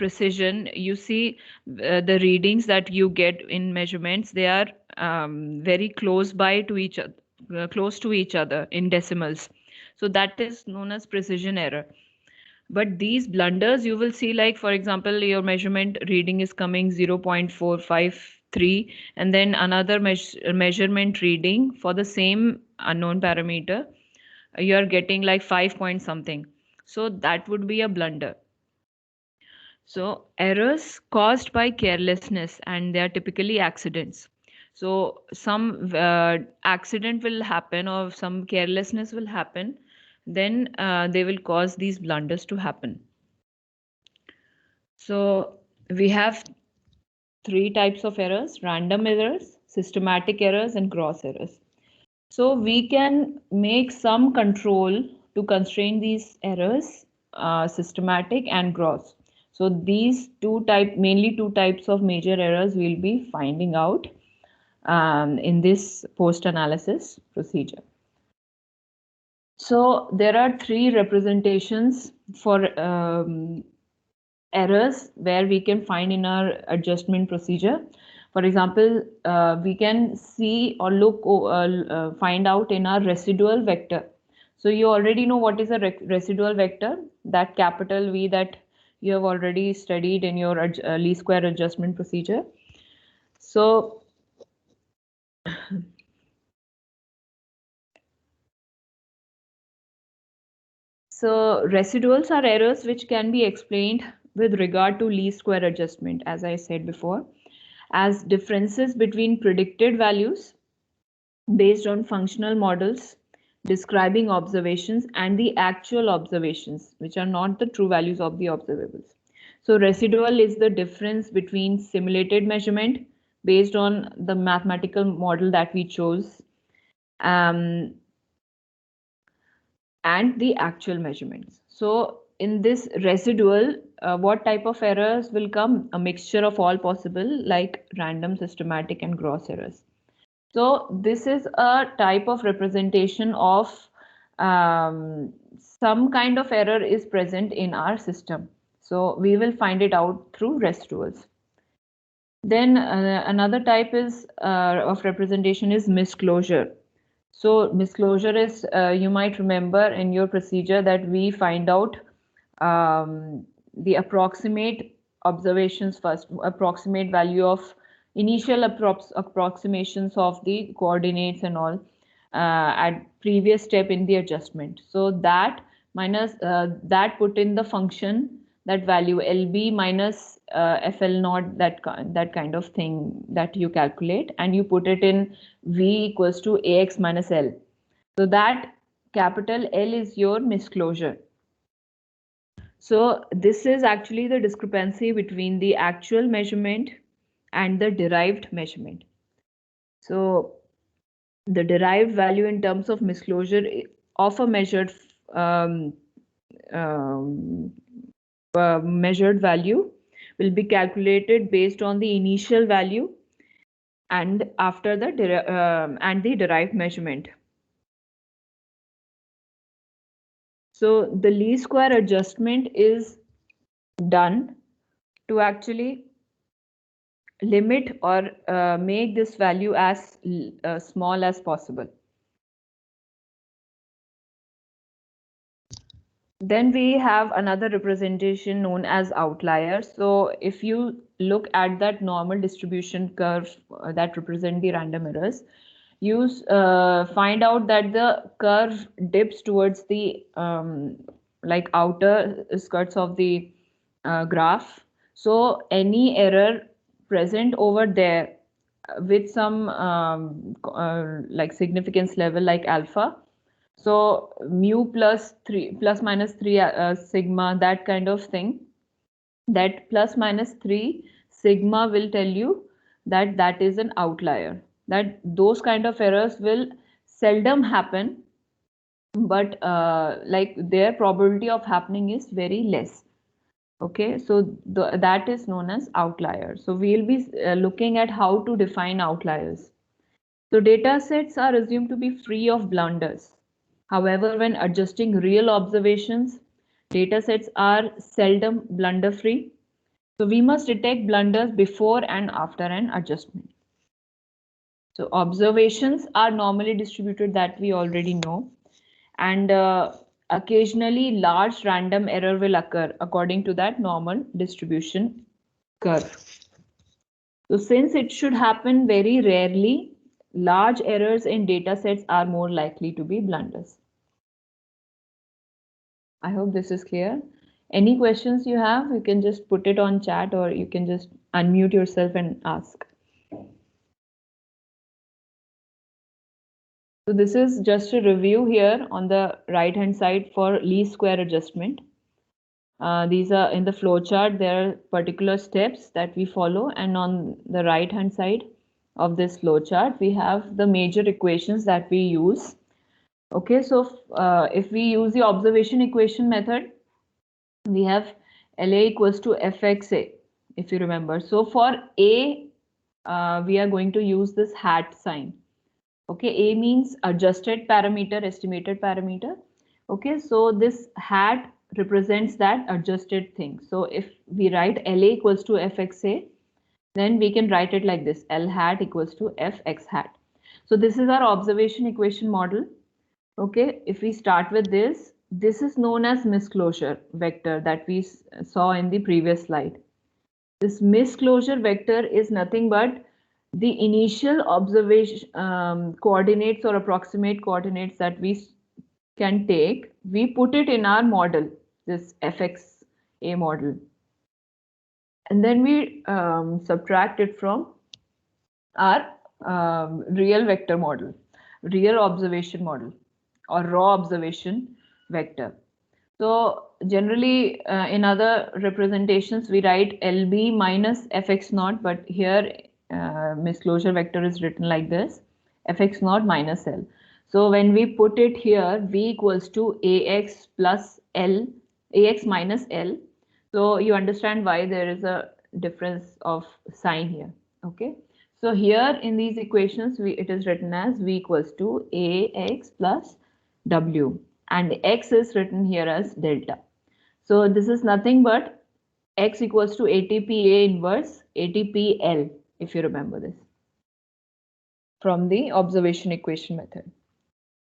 precision, you see the readings that you get in measurements, they are very close by to each other, close to each other in decimals. So that is known as precision error. But these blunders, you will see, like for example, your measurement reading is coming 0.453, and then another measurement reading for the same unknown parameter, you are getting like 5 point something. So that would be a blunder. So errors caused by carelessness, and they are typically accidents. So some accident will happen or some carelessness will happen, then they will cause these blunders to happen. So we have three types of errors: random errors, systematic errors, and gross errors. So we can make some control to constrain these errors, systematic and gross. So these mainly two types of major errors we'll be finding out in this post-analysis procedure. So there are three representations for errors where we can find in our adjustment procedure. For example, we can see or find out in our residual vector. So you already know what is a residual vector, that capital V that you have already studied in your least square adjustment procedure. So residuals are errors which can be explained with regard to least square adjustment, as I said before, as differences between predicted values based on functional models describing observations and the actual observations, which are not the true values of the observables. So residual is the difference between simulated measurement based on the mathematical model that we chose and the actual measurements. So in this residual, what type of errors will come? A mixture of all possible, like random, systematic, and gross errors. So this is a type of representation of some kind of error is present in our system. So we will find it out through residuals. Then another type is of representation is misclosure. So misclosure is, you might remember in your procedure that we find out the approximate observations first, approximate value of initial approximations of the coordinates and all at previous step in the adjustment. So that minus that put in the function, that value LB minus FL naught, that kind of thing that you calculate, and you put it in V equals to AX minus L. So that capital L is your misclosure. So this is actually the discrepancy between the actual measurement and the derived measurement. So the derived value in terms of misclosure of a measured measured value will be calculated based on the initial value and after the derived measurement. So the least square adjustment is done to actually limit or make this value as small as possible. Then we have another representation known as outliers. So if you look at that normal distribution curve that represent the random errors, you find out that the curve dips towards the like outer skirts of the graph. So any error present over there with some like significance level like alpha, so mu plus minus 3 sigma, that kind of thing, that plus minus 3 sigma will tell you that that is an outlier, that those kind of errors will seldom happen, but like their probability of happening is very less. Okay, so that is known as outlier. So we'll be looking at how to define outliers. So data sets are assumed to be free of blunders. However, when adjusting real observations, data sets are seldom blunder-free. So we must detect blunders before and after an adjustment. So observations are normally distributed, that we already know, and occasionally large random error will occur according to that normal distribution curve. So since it should happen very rarely, large errors in data sets are more likely to be blunders. I hope this is clear. Any questions you have, you can just put it on chat, or you can just unmute yourself and ask. So this is just a review here on the right hand side for least square adjustment. These are in the flow chart. There are particular steps that we follow, and on the right hand side of this flow chart we have the major equations that we use. Okay, so if we use the observation equation method, we have LA equals to FXA, if you remember. So for A, we are going to use this hat sign. Okay, A means adjusted parameter, estimated parameter. Okay, so this hat represents that adjusted thing. So if we write LA equals to FXA, then we can write it like this: L hat equals to FX hat. So this is our observation equation model. Okay, if we start with this, this is known as misclosure vector that we saw in the previous slide. This misclosure vector is nothing but the initial observation coordinates or approximate coordinates that we can take. We put it in our model, this FXA model, and then we subtract it from our real vector model, real observation model, or raw observation vector. So generally in other representations we write LB minus Fx naught, but here misclosure vector is written like this: Fx naught minus L. So when we put it here, V equals to Ax plus L, Ax minus L. So you understand why there is a difference of sign here. Okay. So here in these equations, it is written as V equals to Ax plus W, and X is written here as delta. So this is nothing but X equals to ATPA inverse ATPL, if you remember this from the observation equation method.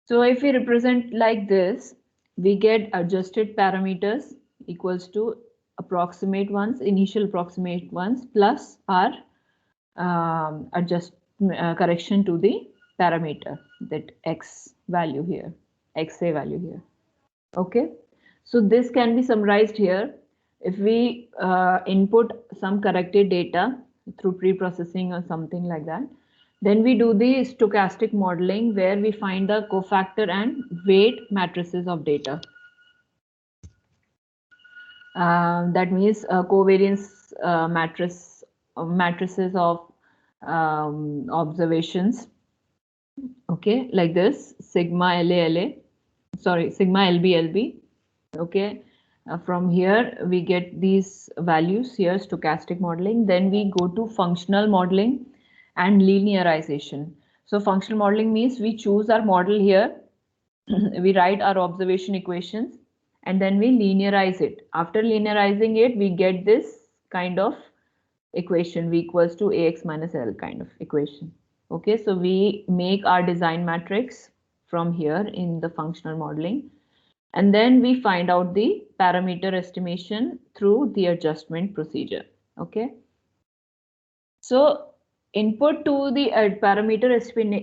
So if we represent like this, we get adjusted parameters equals to approximate ones, initial approximate ones, plus our correction to the parameter, that X value here, XA value here. Okay, so this can be summarized here. If we input some corrected data through pre-processing or something like that, then we do the stochastic modeling where we find the cofactor and weight matrices of data. That means covariance matrices of observations. Okay, like this: sigma LA, sorry, sigma LB. Okay, from here we get these values here, stochastic modeling. Then we go to functional modeling and linearization. So functional modeling means we choose our model here, we write our observation equations, and then we linearize it. After linearizing it, we get this kind of equation, V equals to Ax minus L kind of equation. Okay, so we make our design matrix from here in the functional modeling, and then we find out the parameter estimation through the adjustment procedure. Okay, so input to the parameter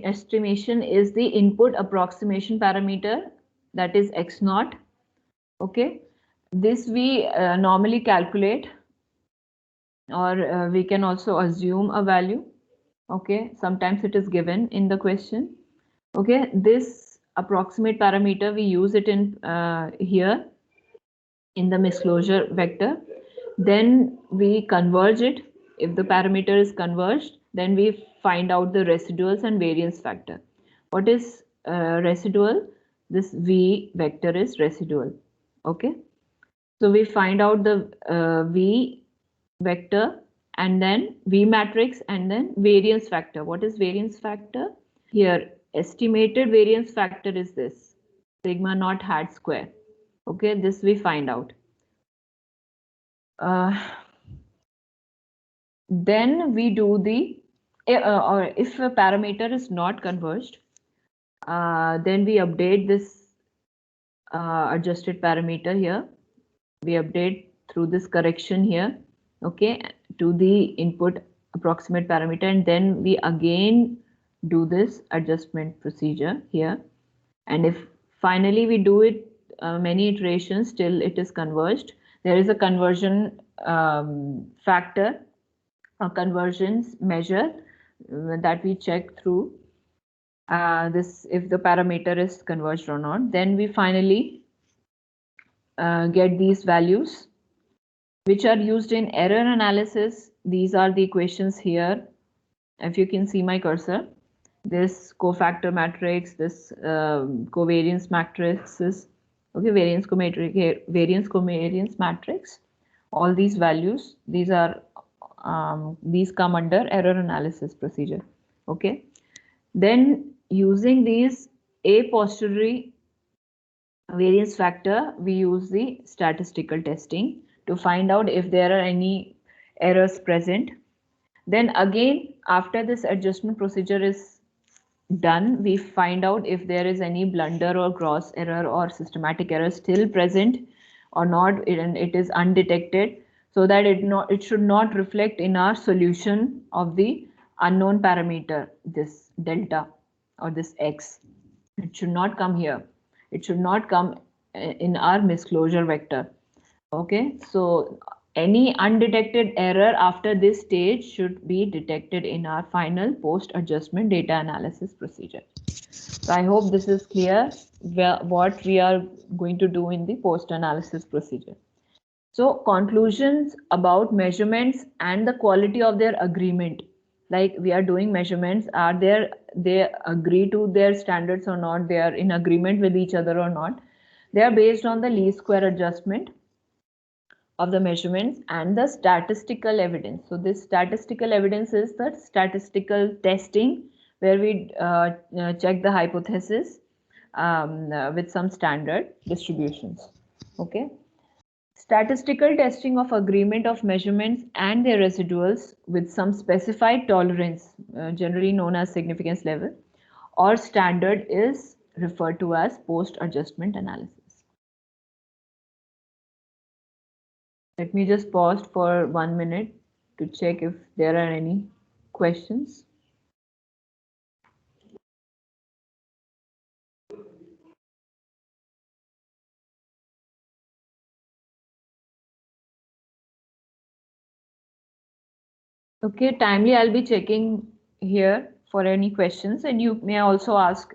estimation is the input approximation parameter, that is X naught. Okay, this we normally calculate, or we can also assume a value. Okay, sometimes it is given in the question. Okay, this approximate parameter, we use it in here in the misclosure vector. Then we converge it. If the parameter is converged, then we find out the residuals and variance factor. What is residual? This V vector is residual. Okay, so we find out the V vector, and then V matrix, and then variance factor. What is variance factor? Here, estimated variance factor is this, sigma naught hat square. Okay, this we find out. then we do the, or if a parameter is not converged, then we update this adjusted parameter here. We update through this correction here, okay, to the input approximate parameter, and then we again do this adjustment procedure here. And if finally we do it many iterations till it is converged, there is a conversion factor, a convergence measure that we check through this, if the parameter is converged or not. Then we finally get these values which are used in error analysis. These are the equations here. If you can see my cursor, this cofactor matrix, this covariance matrices, okay, variance covariance matrix, all these values, these are these come under error analysis procedure, okay. Then using these a posteriori variance factor, we use the statistical testing to find out if there are any errors present. Then again, after this adjustment procedure is done, we find out if there is any blunder or gross error or systematic error still present or not, and it is undetected, so that it should not reflect in our solution of the unknown parameter, this delta or this x. It should not come here. It should not come in our misclosure vector. Okay, so any undetected error after this stage should be detected in our final post-adjustment data analysis procedure. So I hope this is clear what we are going to do in the post-analysis procedure. So conclusions about measurements and the quality of their agreement. Like we are doing measurements, are they agree to their standards or not? They are in agreement with each other or not? They are based on the least square adjustment of the measurements and the statistical evidence. So this statistical evidence is the statistical testing where we check the hypothesis with some standard distributions. Okay. Statistical testing of agreement of measurements and their residuals with some specified tolerance, generally known as significance level, or standard, is referred to as post-adjustment analysis. Let me just pause for 1 minute to check if there are any questions. Okay, timely, I'll be checking here for any questions, and you may also ask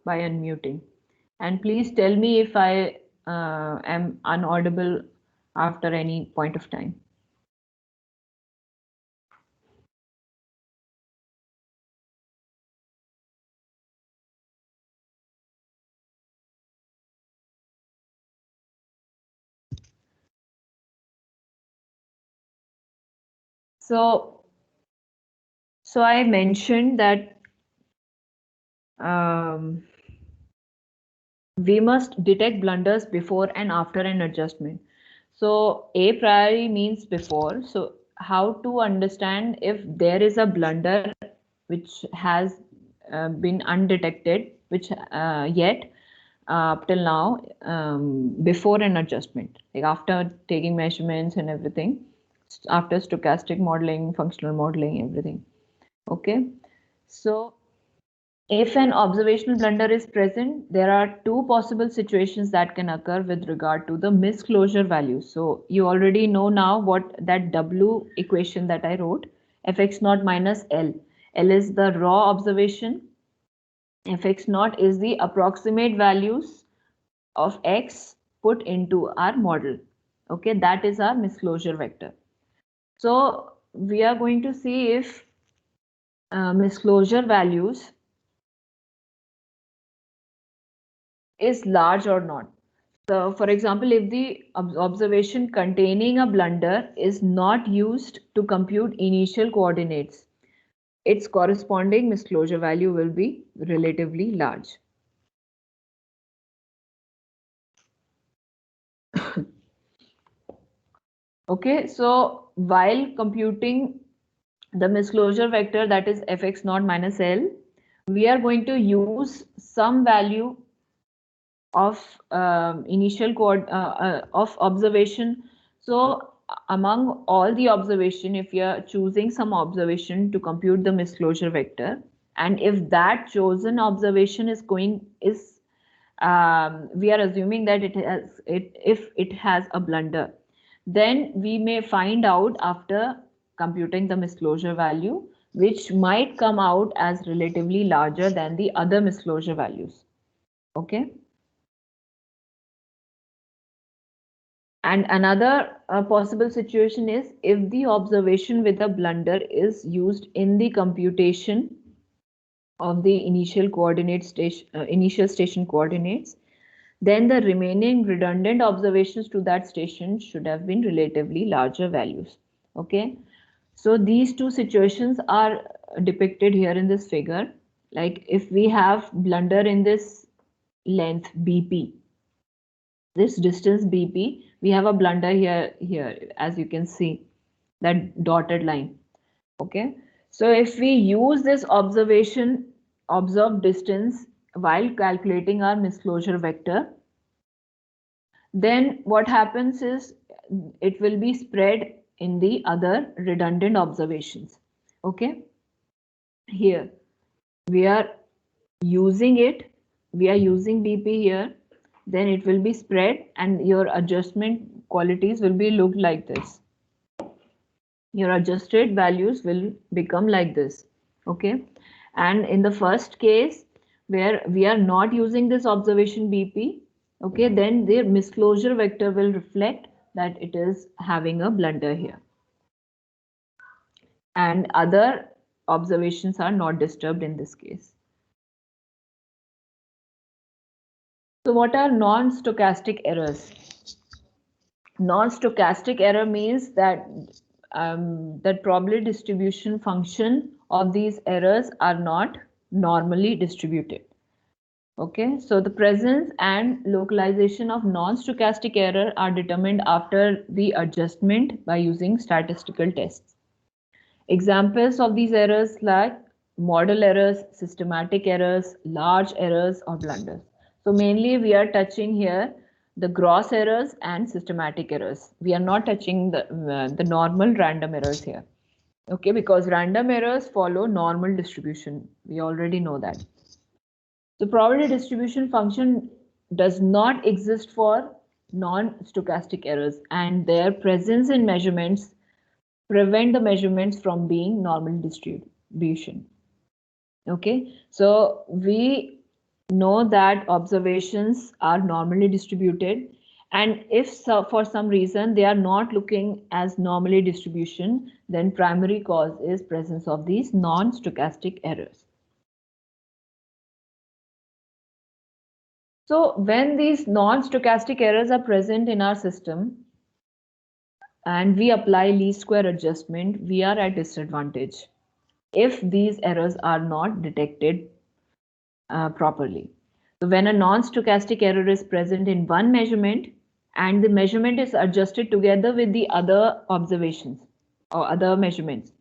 by unmuting. And please tell me if I am unaudible after any point of time. So I mentioned that we must detect blunders before and after an adjustment. So a priori means before. So how to understand if there is a blunder which has been undetected, which yet up till now, before an adjustment, like after taking measurements and everything, after stochastic modeling, functional modeling, everything. Okay, so if an observational blunder is present, there are two possible situations that can occur with regard to the misclosure value. So you already know now what that W equation that I wrote, fx naught minus L. L is the raw observation. Fx naught is the approximate values of x put into our model. Okay, that is our misclosure vector. So we are going to see if misclosure values is large or not. So, for example, if the observation containing a blunder is not used to compute initial coordinates, its corresponding misclosure value will be relatively large. Okay, so while computing the misclosure vector, that is fx naught minus L, we are going to use some value of initial code of observation. So among all the observation, if you are choosing some observation to compute the misclosure vector, and if that chosen observation is we are assuming that if it has a blunder, then we may find out after computing the misclosure value, which might come out as relatively larger than the other misclosure values. Okay. And another possible situation is if the observation with a blunder is used in the computation of the initial station coordinates, then the remaining redundant observations to that station should have been relatively larger values. Okay, so these two situations are depicted here in this figure. Like if we have blunder in this length BP, this distance BP, we have a blunder here, as you can see, that dotted line. Okay, so if we use this observed distance while calculating our misclosure vector, then what happens is it will be spread in the other redundant observations. Okay, here we are using it, we are using BP here, then it will be spread and your adjustment qualities will be looked like this. Your adjusted values will become like this. Okay, and in the first case where we are not using this observation BP, okay, then the misclosure vector will reflect that it is having a blunder here, and other observations are not disturbed in this case. So what are non-stochastic errors? Non-stochastic error means that that probability distribution function of these errors are not normally distributed. Okay, so the presence and localization of non-stochastic error are determined after the adjustment by using statistical tests. Examples of these errors like model errors, systematic errors, large errors, or blunders. So mainly we are touching here the gross errors and systematic errors. We are not touching the normal random errors here. Okay, because random errors follow normal distribution. We already know that. The probability distribution function does not exist for non-stochastic errors, and their presence in measurements prevent the measurements from being normal distribution. Okay, so we know that observations are normally distributed, and if for some reason they are not looking as normally distribution, then primary cause is presence of these non-stochastic errors. So when these non-stochastic errors are present in our system and we apply least square adjustment, we are at disadvantage if these errors are not detected properly. So when a non-stochastic error is present in one measurement and the measurement is adjusted together with the other observations or other measurements,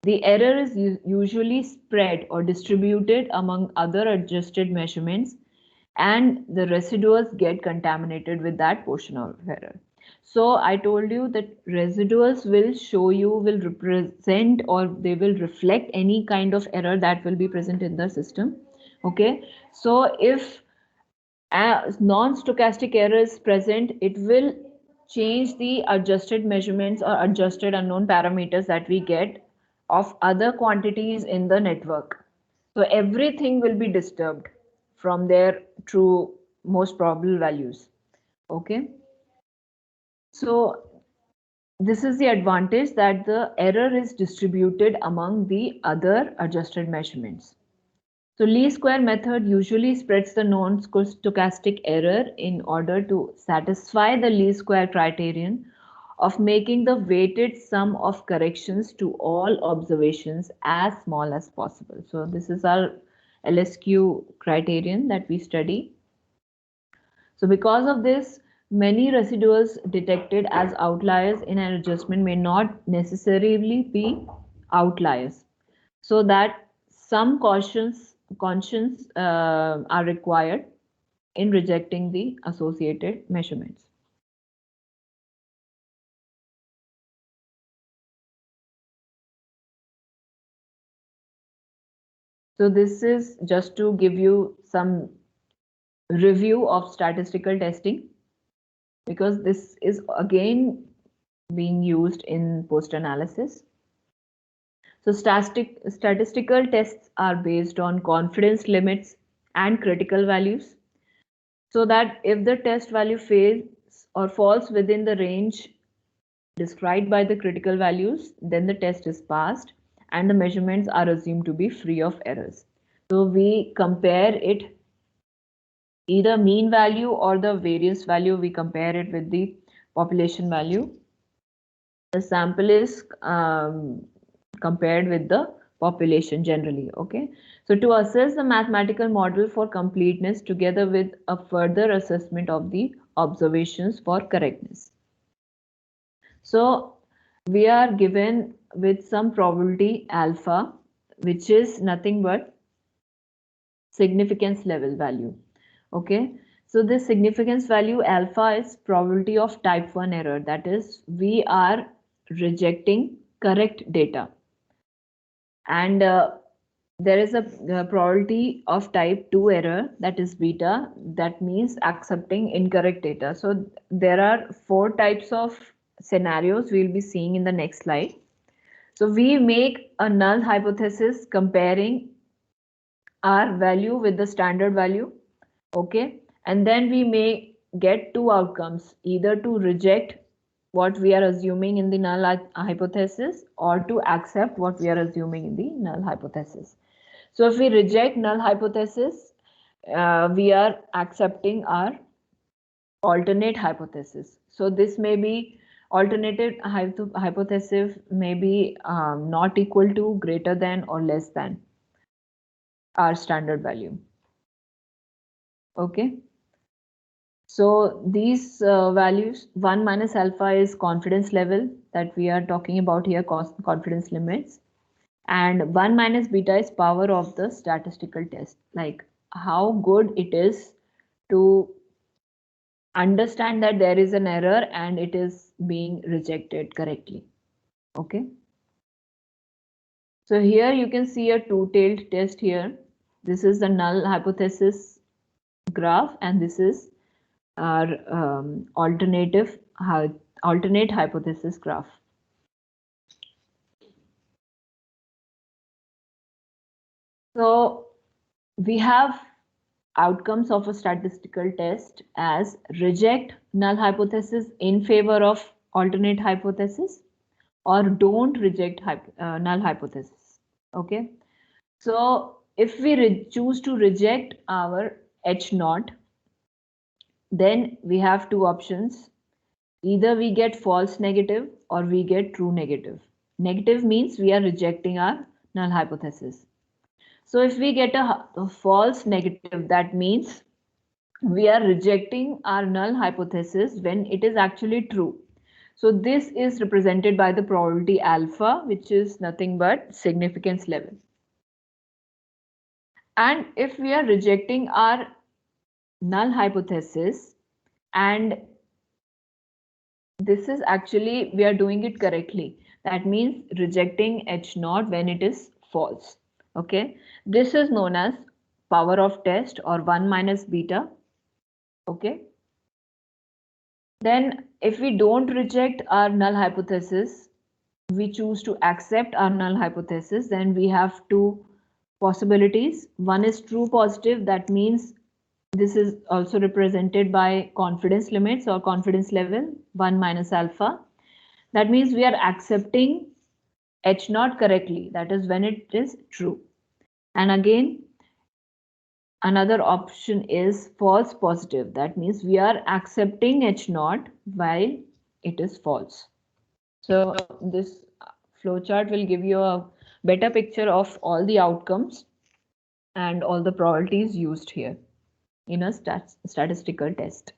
the error is usually spread or distributed among other adjusted measurements, and the residuals get contaminated with that portion of error. So I told you that residuals will show you, will represent, or they will reflect any kind of error that will be present in the system. Okay, so if a non-stochastic error is present, it will change the adjusted measurements or adjusted unknown parameters that we get of other quantities in the network. So everything will be disturbed from their true most probable values. Okay. So this is the advantage, that the error is distributed among the other adjusted measurements. So least square method usually spreads the non-stochastic error in order to satisfy the least square criterion of making the weighted sum of corrections to all observations as small as possible. So this is our LSQ criterion that we study. So because of this, many residuals detected as outliers in an adjustment may not necessarily be outliers, so that some cautions are required in rejecting the associated measurements. So this is just to give you some review of statistical testing, because this is again being used in post-analysis. So statistical tests are based on confidence limits and critical values, so that if the test value fails or falls within the range described by the critical values, then the test is passed and the measurements are assumed to be free of errors. So we compare it, either mean value or the variance value, we compare it with the population value. The sample is compared with the population generally. Okay, so to assess the mathematical model for completeness together with a further assessment of the observations for correctness. So we are given with some probability alpha, which is nothing but significance level value. Okay, so this significance value alpha is probability of type 1 error, that is we are rejecting correct data, and there is a probability of type 2 error, that is beta, that means accepting incorrect data. So there are 4 types of scenarios we'll be seeing in the next slide. So we make a null hypothesis comparing our value with the standard value. Okay, and then we may get 2 outcomes, either to reject what we are assuming in the null hypothesis or to accept what we are assuming in the null hypothesis. So if we reject null hypothesis, we are accepting our alternate hypothesis. So this may be alternative hypothesis may be not equal to, greater than, or less than our standard value. Okay. So these values, 1 minus alpha is confidence level that we are talking about here, confidence limits, and 1 minus beta is power of the statistical test, like how good it is to understand that there is an error and it is being rejected correctly. Okay. So here you can see a two-tailed test here. This is the null hypothesis graph, and this is our alternate hypothesis graph. So we have outcomes of a statistical test as reject null hypothesis in favor of alternate hypothesis, or don't reject null hypothesis. Okay, so if we choose to reject our H naught, then we have 2 options. Either we get false negative or we get true negative. Negative means we are rejecting our null hypothesis. So if we get a false negative, that means we are rejecting our null hypothesis when it is actually true. So this is represented by the probability alpha, which is nothing but significance level. And if we are rejecting our null hypothesis, and this is actually, we are doing it correctly, that means rejecting H naught when it is false. Okay, this is known as power of test, or 1 minus beta. Okay, then if we don't reject our null hypothesis, we choose to accept our null hypothesis, then we have 2 possibilities. One is true positive, that means this is also represented by confidence limits or confidence level 1 minus alpha. That means we are accepting H naught correctly, that is when it is true. And again, another option is false positive, that means we are accepting H naught while it is false. So this flowchart will give you a better picture of all the outcomes and all the probabilities used here in a statistical test.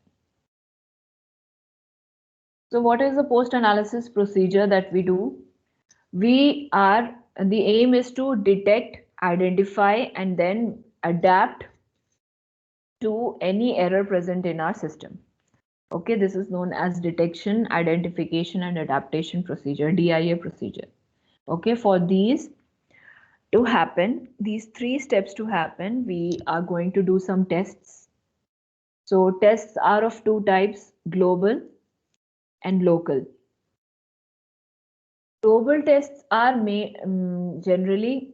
So what is the post-analysis procedure that we do? We are the aim is to detect, identify, and then adapt to any error present in our system. Okay, this is known as detection, identification, and adaptation procedure, DIA procedure. Okay, for these to happen, these three steps to happen, we are going to do some tests. So tests are of two types, global and local. Global tests are generally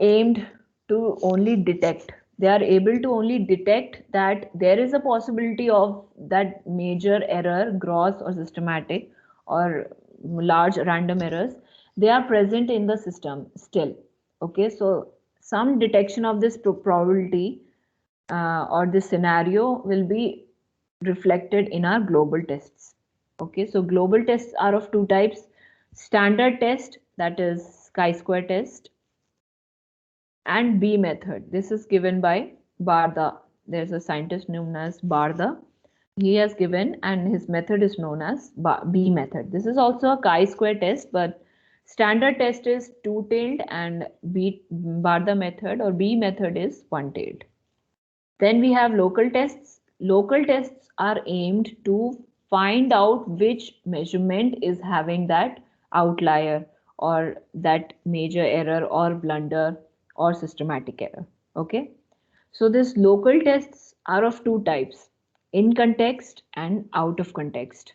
aimed to only detect. They are able to only detect that there is a possibility of that major error, gross or systematic or large random errors. They are present in the system still. Okay, so some detection of this probability or this scenario will be reflected in our global tests. Okay, so global tests are of two types. Standard test, that is chi-square test, and B method. This is given by Barda. There's a scientist known as Barda. He has given, and his method is known as B method. This is also a chi-square test, but standard test is two-tailed and Barda method or B method is one-tailed. Then we have local tests. Local tests are aimed to find out which measurement is having that outlier or that major error or blunder or systematic error. Okay. So these local tests are of two types, in context and out of context.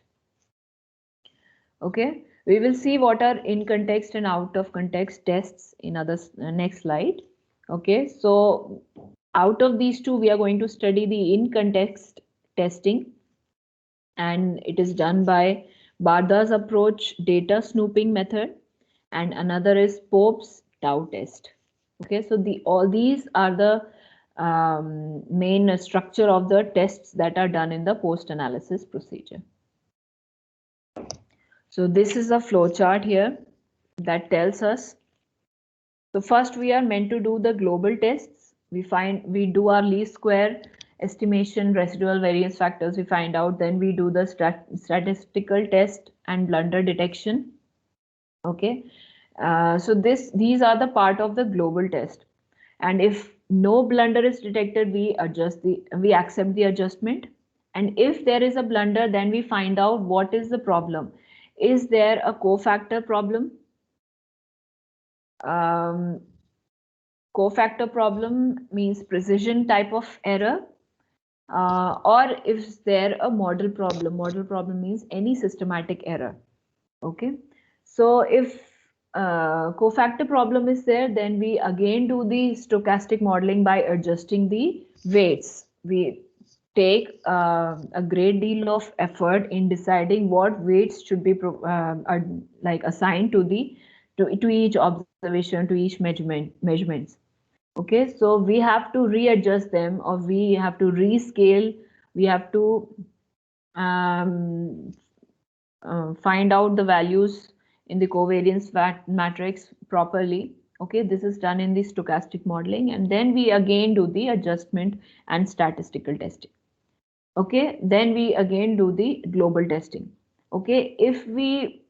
Okay. We will see what are in context and out of context tests in other next slide. Okay. So out of these two, we are going to study the in context testing, and it is done by Barda's approach data snooping method, and another is Pope's tau test. Okay, so all these are the main structure of the tests that are done in the post analysis procedure. So this is a flow chart here that tells us. So first we are meant to do the global tests. We do our least square estimation, residual variance factors we find out, then we do the statistical test and blunder detection. Okay, so these are the part of the global test, and if no blunder is detected, we accept the adjustment, and if there is a blunder, then we find out what is the problem. Is there a cofactor problem? Cofactor problem means precision type of error, or if there a model problem. Model problem means any systematic error. Okay, so if cofactor problem is there, then we again do the stochastic modeling by adjusting the weights. We take a great deal of effort in deciding what weights should be like assigned to each observation, to each measurements. Okay, so we have to readjust them, or we have to rescale. We have to um, find out the values in the covariance matrix properly. Okay, this is done in the stochastic modeling, and then we again do the adjustment and statistical testing. Okay, then we again do the global testing. Okay, if we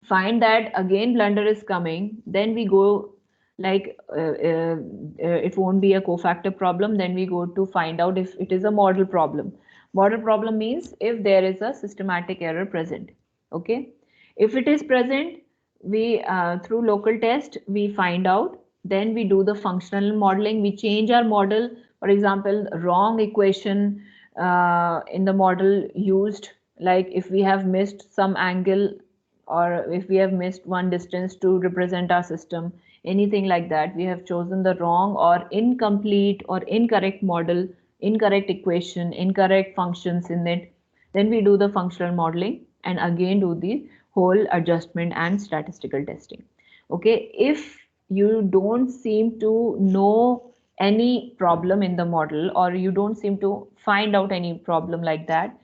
find that again blunder is coming, then we go like it won't be a cofactor problem, then we go to find out if it is a model problem. Model problem means if there is a systematic error present. Okay, if it is present, we through local test we find out, then we do the functional modeling. We change our model. For example, wrong equation in the model used, like if we have missed some angle, or if we have missed one distance to represent our system, anything like that, we have chosen the wrong or incomplete or incorrect model, incorrect equation, incorrect functions in it, then we do the functional modeling and again do the whole adjustment and statistical testing. Okay, if you don't seem to know any problem in the model, or you don't seem to find out any problem like that,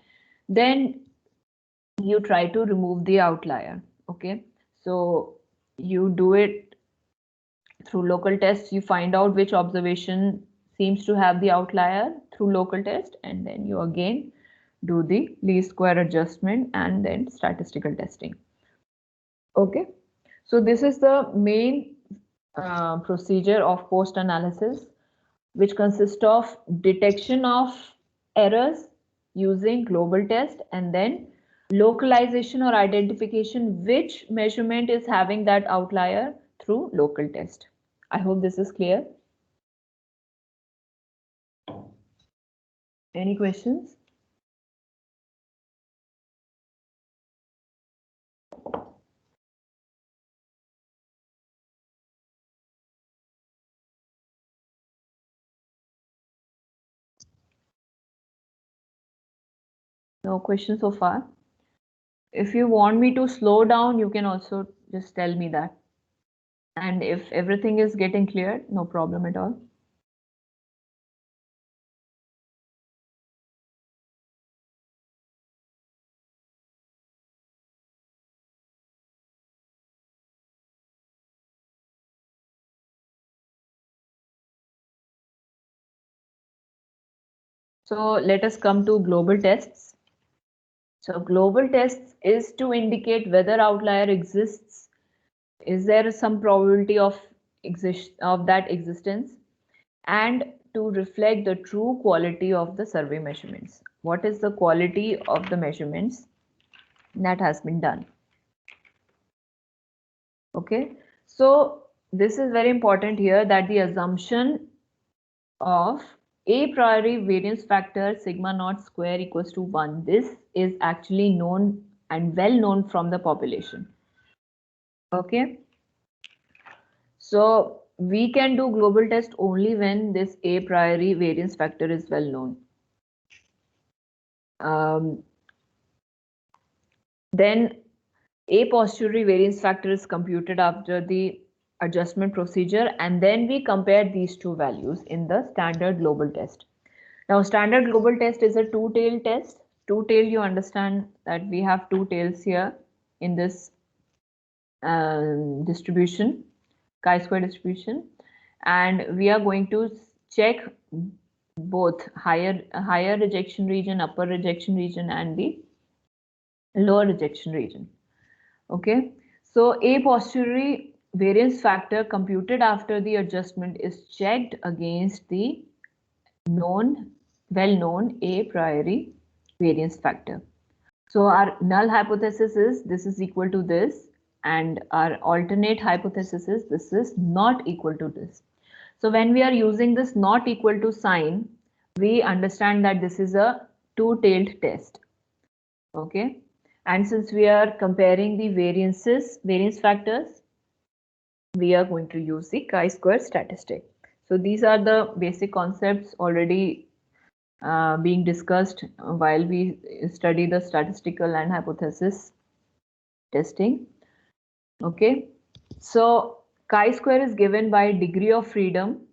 then you try to remove the outlier. Okay, so you do it through local tests. You find out which observation seems to have the outlier through local test, and then you again do the least square adjustment and then statistical testing. Okay, So this is the main procedure of post-analysis, which consists of detection of errors using global test and then localization or identification which measurement is having that outlier through local test. I hope this is clear. Any questions? No questions so far. If you want me to slow down, you can also just tell me that. And if everything is getting clear, no problem at all. So let us come to global tests. So global tests is to indicate whether outlier exists. Is there some probability of that existence, and to reflect the true quality of the survey measurements. What is the quality of the measurements that has been done? Okay, so this is very important here, that the assumption of a priori variance factor sigma naught square equals to 1. This is actually known and well known from the population. Okay, so we can do global test only when this a priori variance factor is well known. Then a posteriori variance factor is computed after the adjustment procedure, and then we compare these two values in the standard global test. Now, standard global test is a two-tailed test. Two-tail, you understand that we have two tails here in this distribution, chi-square distribution, and we are going to check both higher rejection region, upper rejection region, and the lower rejection region. Okay, so a posteriori variance factor computed after the adjustment is checked against the well-known a priori variance factor. So our null hypothesis is this is equal to this, and our alternate hypothesis is this is not equal to this. So when we are using this not equal to sign, we understand that this is a two-tailed test. Okay, and since we are comparing the variance factors, we are going to use the chi-square statistic. So these are the basic concepts already being discussed while we study the statistical and hypothesis testing. Okay, so chi-square is given by degree of freedom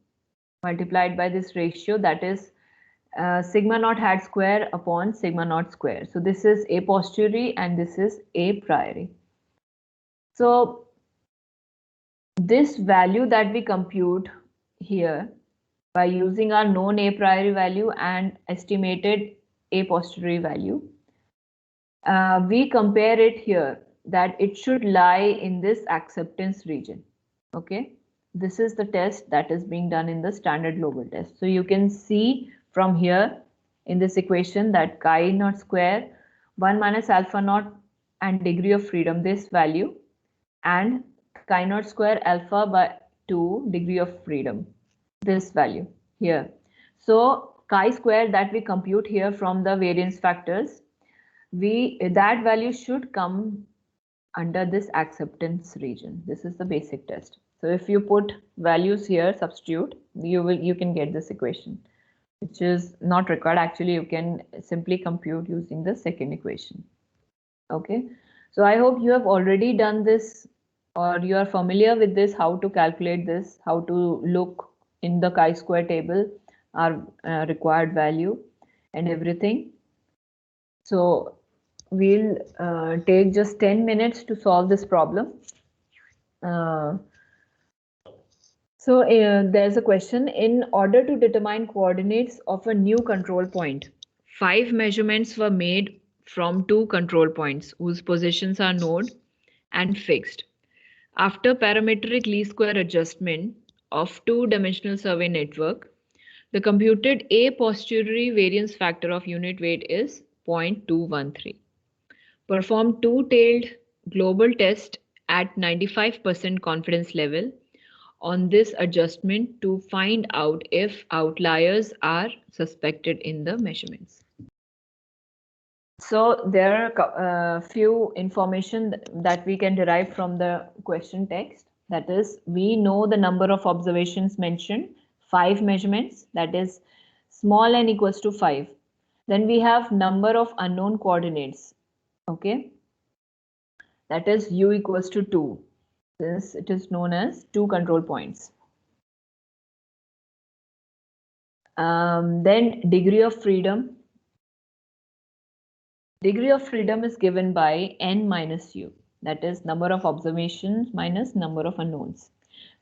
multiplied by this ratio, that is sigma naught hat square upon sigma naught square. So this is a posteriori and this is a priori. So this value that we compute here by using our known a priori value and estimated a posteriori value, we compare it here that it should lie in this acceptance region. Okay, this is the test that is being done in the standard global test. So you can see from here in this equation that chi naught square 1 minus alpha naught and degree of freedom, this value, and chi naught square alpha by 2 degree of freedom, this value here. So chi square that we compute here from the variance factors, that value should come under this acceptance region. This is the basic test. So if you put values here, substitute, you can get this equation, which is not required. Actually, you can simply compute using the second equation. Okay, so I hope you have already done this, or you are familiar with this, how to calculate this, how to look in the chi-square table, our required value and everything. So we'll take just 10 minutes to solve this problem. There's a question. In order to determine coordinates of a new control point, 5 measurements were made from 2 control points whose positions are known and fixed. After parametric least square adjustment of two-dimensional survey network, the computed a posteriori variance factor of unit weight is 0.213. Perform two-tailed global test at 95% confidence level on this adjustment to find out if outliers are suspected in the measurements. So there are few information that we can derive from the question text. That is, we know the number of observations mentioned, 5 measurements, that is small n equals to 5. Then we have number of unknown coordinates, okay, that is u equals to 2, since it is known as 2 control points. Then degree of freedom. Degree of freedom is given by n minus u, that is number of observations minus number of unknowns.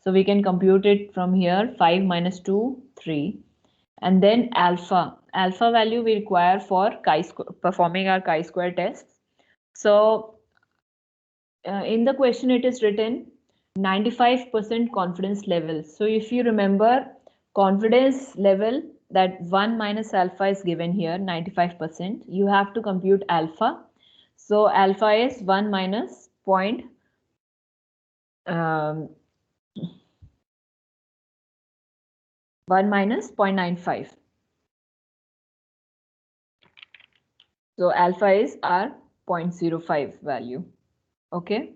So we can compute it from here, 5 minus 2, 3. And then alpha. Alpha value we require for performing our chi-square tests. So in the question it is written 95% confidence level. So if you remember, confidence level, that 1 minus alpha is given here, 95%. You have to compute alpha. So alpha is 1 minus 1 minus 0.95. So alpha is our 0.05 value. Okay.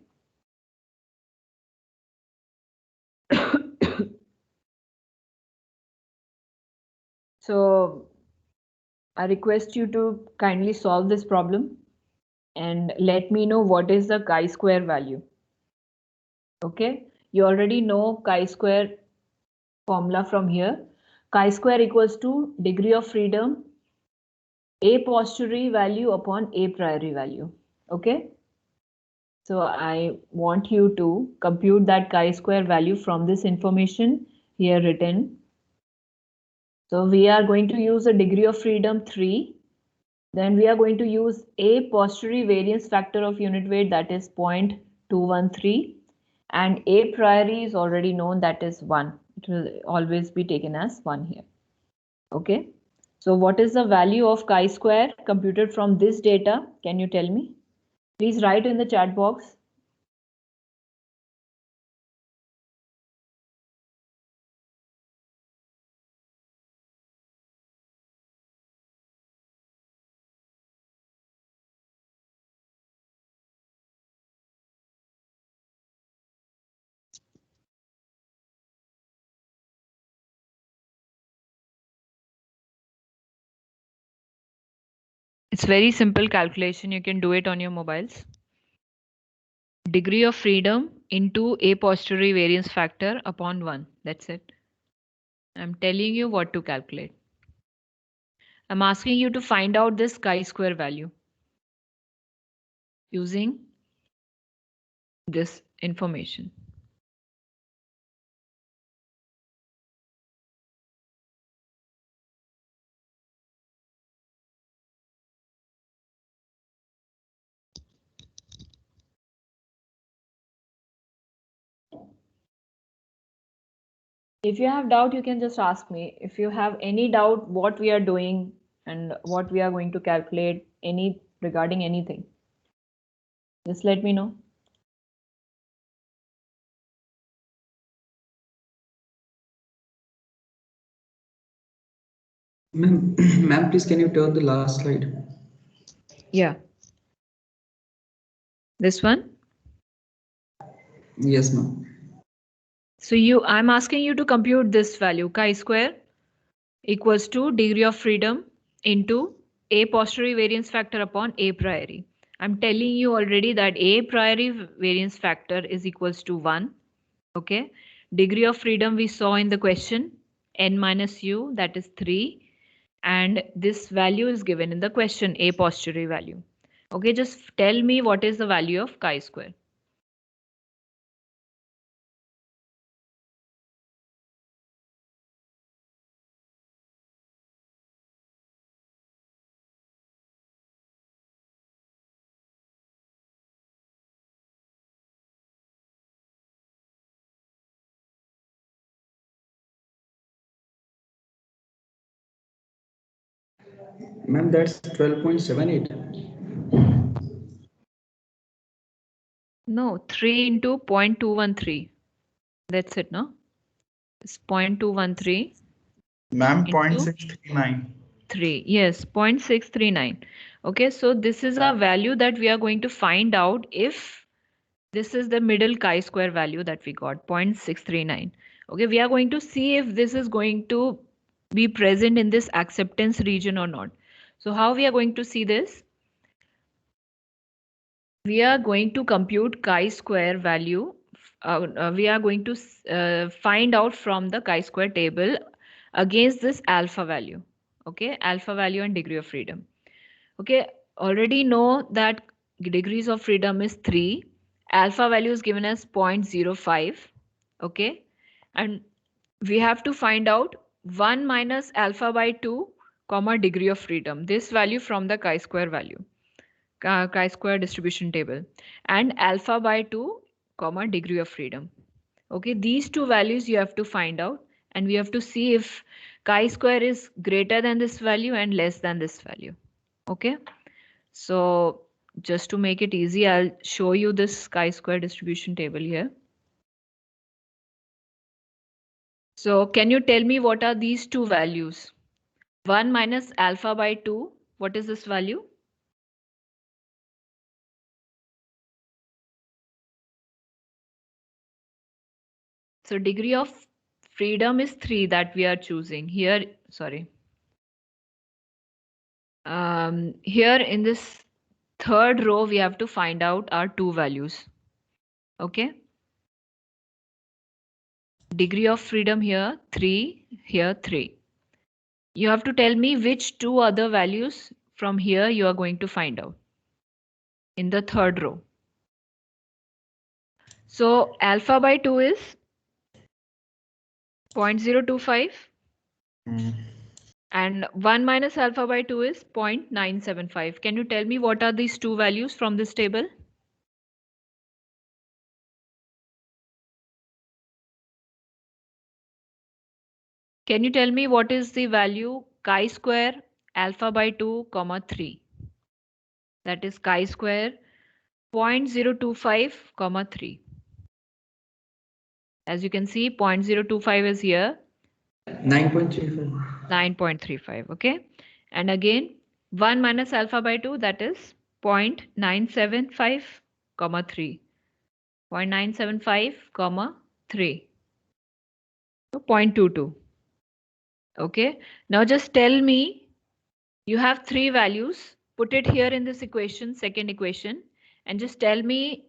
So I request you to kindly solve this problem and let me know what is the chi-square value. Okay, you already know chi-square formula from here. Chi-square equals to degree of freedom a posteriori value upon a priori value. Okay, so I want you to compute that chi-square value from this information here written. So we are going to use a degree of freedom 3. Then we are going to use a posteriori variance factor of unit weight, that is 0.213, and a priori is already known, that is 1. It will always be taken as 1 here. Okay. So what is the value of chi-square computed from this data? Can you tell me? Please write in the chat box. It's very simple calculation. You can do it on your mobiles. Degree of freedom into a posteriori variance factor upon 1. That's it. I'm telling you what to calculate. I'm asking you to find out this chi-square value using this information. If you have doubt, you can just ask me. If you have any doubt what we are doing and what we are going to calculate, any regarding anything, just let me know. Ma'am, please can you turn the last slide? Yeah. This one? Yes, ma'am. So I'm asking you to compute this value, chi-square equals to degree of freedom into a posteriori variance factor upon a priori. I'm telling you already that a priori variance factor is equals to 1. Okay. Degree of freedom we saw in the question, n minus u, that is 3. And this value is given in the question, a posteriori value. Okay, just tell me what is the value of chi-square. Ma'am, that's 12.78. No, 3 into 0.213. That's it, no? It's 0.213 Ma'am, into 0.639. 3. Yes, 0.639. Okay, so this is a value that we are going to find out if this is the middle chi-square value that we got, 0.639. Okay, we are going to see if this is going to be present in this acceptance region or not. So how we are going to see this? We are going to compute chi-square value. We are going to find out from the chi-square table against this alpha value. Okay, alpha value and degree of freedom. Okay, already know that degrees of freedom is 3. Alpha value is given as 0.05. Okay, and we have to find out 1 minus alpha by 2 comma degree of freedom. This value from the chi-square value. Chi-square distribution table, and alpha by 2 comma degree of freedom. Okay, these two values you have to find out, and we have to see if chi-square is greater than this value and less than this value. Okay, so just to make it easy, I'll show you this chi-square distribution table here. So can you tell me what are these two values? 1 minus alpha by 2, what is this value? So degree of freedom is 3 that we are choosing here. Sorry. Here in this third row, we have to find out our two values. Okay. Degree of freedom here 3, here 3. You have to tell me which two other values from here you are going to find out in the third row. So alpha by 2 is 0.025. And 1 minus alpha by 2 is 0.975. Can you tell me what are these two values from this table? Can you tell me what is the value chi-square alpha by 2 comma 3? That is chi-square 0.025 comma 3. As you can see, 0.025 is here. 9.35. 9.35. Okay. And again, 1 minus alpha by 2, that is 0.975 comma 3. 0.975 comma 3. So 0.22. Okay. Now just tell me, you have three values. Put it here in this equation, second equation, and just tell me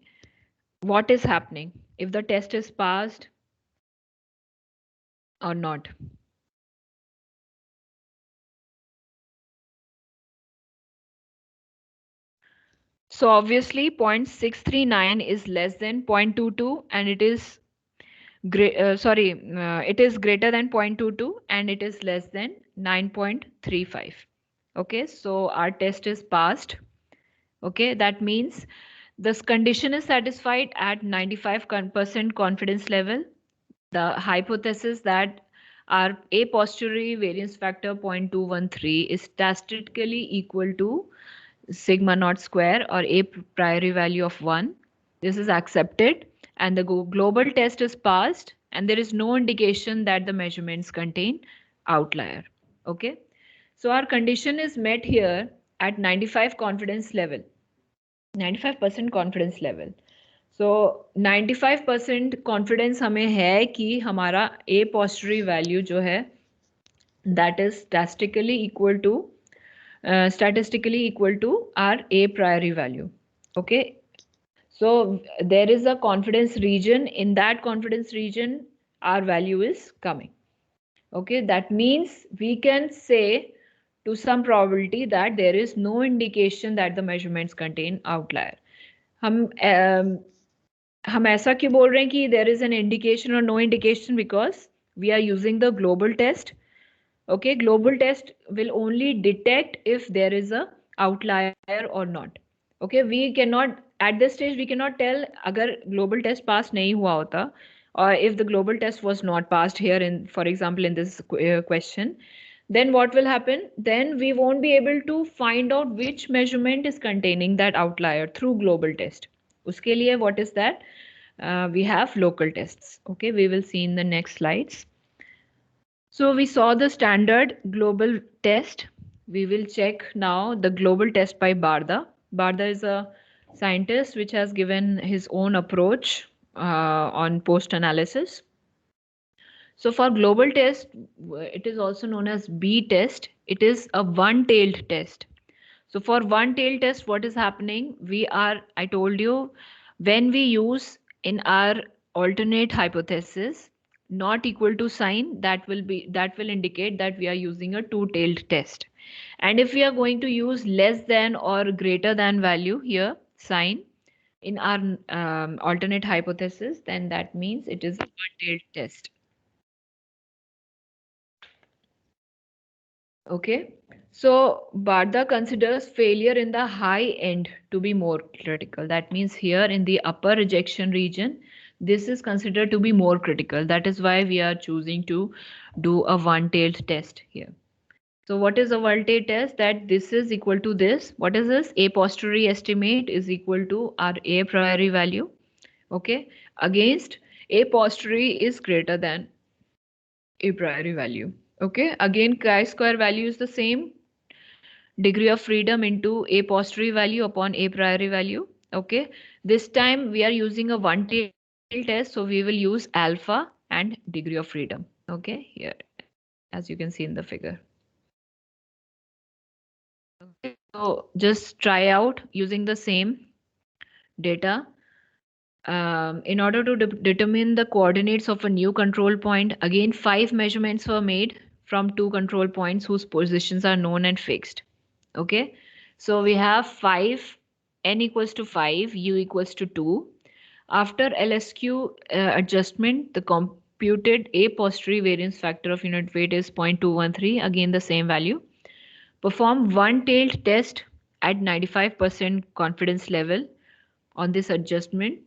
what is happening, if the test is passed or not. So obviously 0.639 is less than 0.22 and it is it is greater than 0.22 and it is less than 9.35. Okay, so our test is passed. Okay, that means this condition is satisfied at 95% confidence level. The hypothesis that our a posteriori variance factor 0.213 is statistically equal to sigma naught square or a priori value of 1. This is accepted and the global test is passed and there is no indication that the measurements contain outlier. Okay, so our condition is met here at 95 confidence level, 95% confidence level. So 95% confidence हमें है कि हमारा a posteriori value जो है that is statistically equal to our a priori value. Okay, so there is a confidence region. In that confidence region our value is coming. Okay, that means we can say to some probability that there is no indication that the measurements contain outlier. हम ऐसा क्यों बोल रहे हैं कि there is an indication or no indication? Because we are using the global test. Okay, global test will only detect if there is a outlier or not. Okay, we cannot at this stage we cannot tell अगर global test pass नहीं हुआ होता or if the global test was not passed here in, for example, in this question, then what will happen? Then we won't be able to find out which measurement is containing that outlier through global test. Uske liye, what is that? We have local tests. Okay, we will see in the next slides. So we saw the standard global test. We will check now the global test by Barda. Barda is a scientist which has given his own approach on post analysis. So for global test, it is also known as B test. It is a one-tailed test. So for one-tailed test, what is happening? I told you, when we use in our alternate hypothesis not equal to sign, that will indicate that we are using a two-tailed test. And if we are going to use less than or greater than value here, sign, in our alternate hypothesis, then that means it is a one-tailed test. Okay, so Barda considers failure in the high end to be more critical. That means here in the upper rejection region, this is considered to be more critical. That is why we are choosing to do a one-tailed test here. So what is a one-tailed test? That this is equal to this. What is this? A posteriori estimate is equal to our a priori value. Okay, against a posteriori is greater than a priori value. Okay, again chi-square value is the same, degree of freedom into a posteriori value upon a priori value. Okay, this time we are using a one tail test, so we will use alpha and degree of freedom. Okay, here as you can see in the figure. Okay, so just try out using the same data. In order to determine the coordinates of a new control point, again 5 measurements were made from 2 control points whose positions are known and fixed. Okay, so we have 5, n equals to 5, u equals to 2. After LSQ adjustment, the computed a posteriori variance factor of unit weight is 0.213, again the same value. Perform one-tailed test at 95% confidence level on this adjustment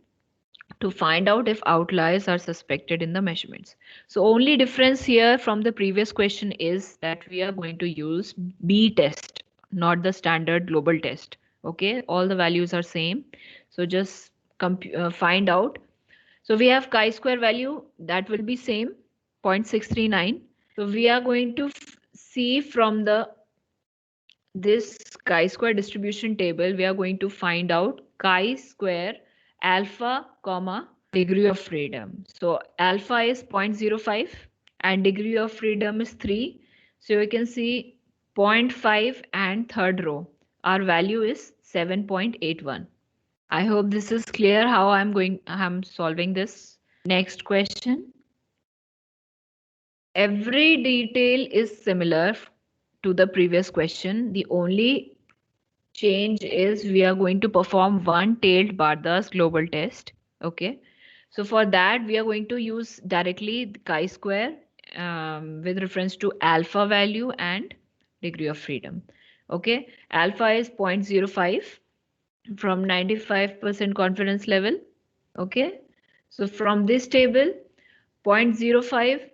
to find out if outliers are suspected in the measurements. So only difference here from the previous question is that we are going to use B test, not the standard global test. Okay, all the values are same. So just find out. So we have chi-square value that will be same, 0.639. So we are going to see from this chi-square distribution table, we are going to find out chi-square alpha comma degree of freedom. So alpha is 0.05 and degree of freedom is 3. So you can see 0.5 and third row. Our value is 7.81. I hope this is clear how I'm solving this. Next question. Every detail is similar to the previous question. The only change is we are going to perform one-tailed Barda's global test. Okay, so for that we are going to use directly the chi-square with reference to alpha value and degree of freedom. Okay, alpha is 0.05 from 95% confidence level. Okay, so from this table 0.05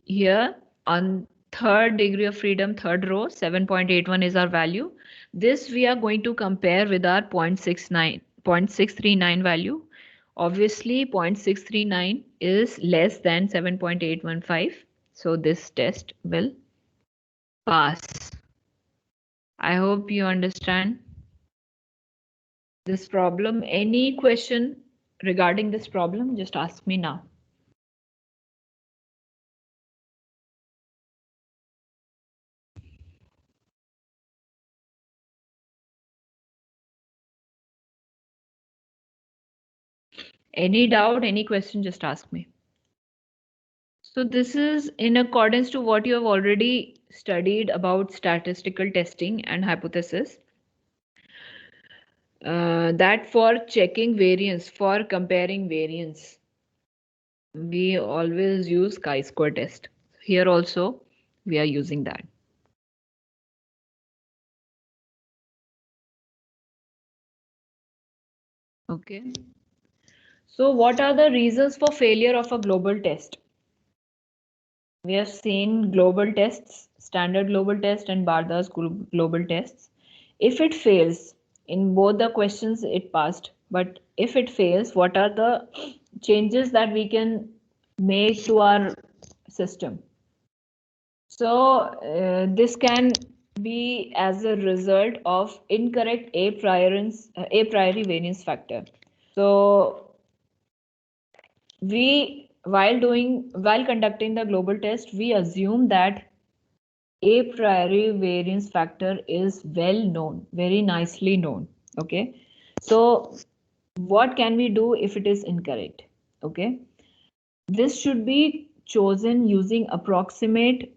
here on third degree of freedom, third row, 7.81 is our value. This we are going to compare with our 0.639 value. Obviously 0.639 is less than 7.815, so this test will pass. I hope you understand this problem. Any question regarding this problem, just ask me now. Any doubt, any question, just ask me. So this is in accordance to what you have already studied about statistical testing and hypothesis. That for checking variance, for comparing variance, we always use chi-square test. Here also, we are using that. Okay. So what are the reasons for failure of a global test? We have seen global tests, standard global test and Barda's global tests. If it fails, in both the questions it passed, but if it fails, what are the changes that we can make to our system? So this can be as a result of incorrect a priori variance factor. So while conducting the global test, we assume that a priori variance factor is well known, very nicely known. Okay, so what can we do if it is incorrect? Okay, this should be chosen using appropriate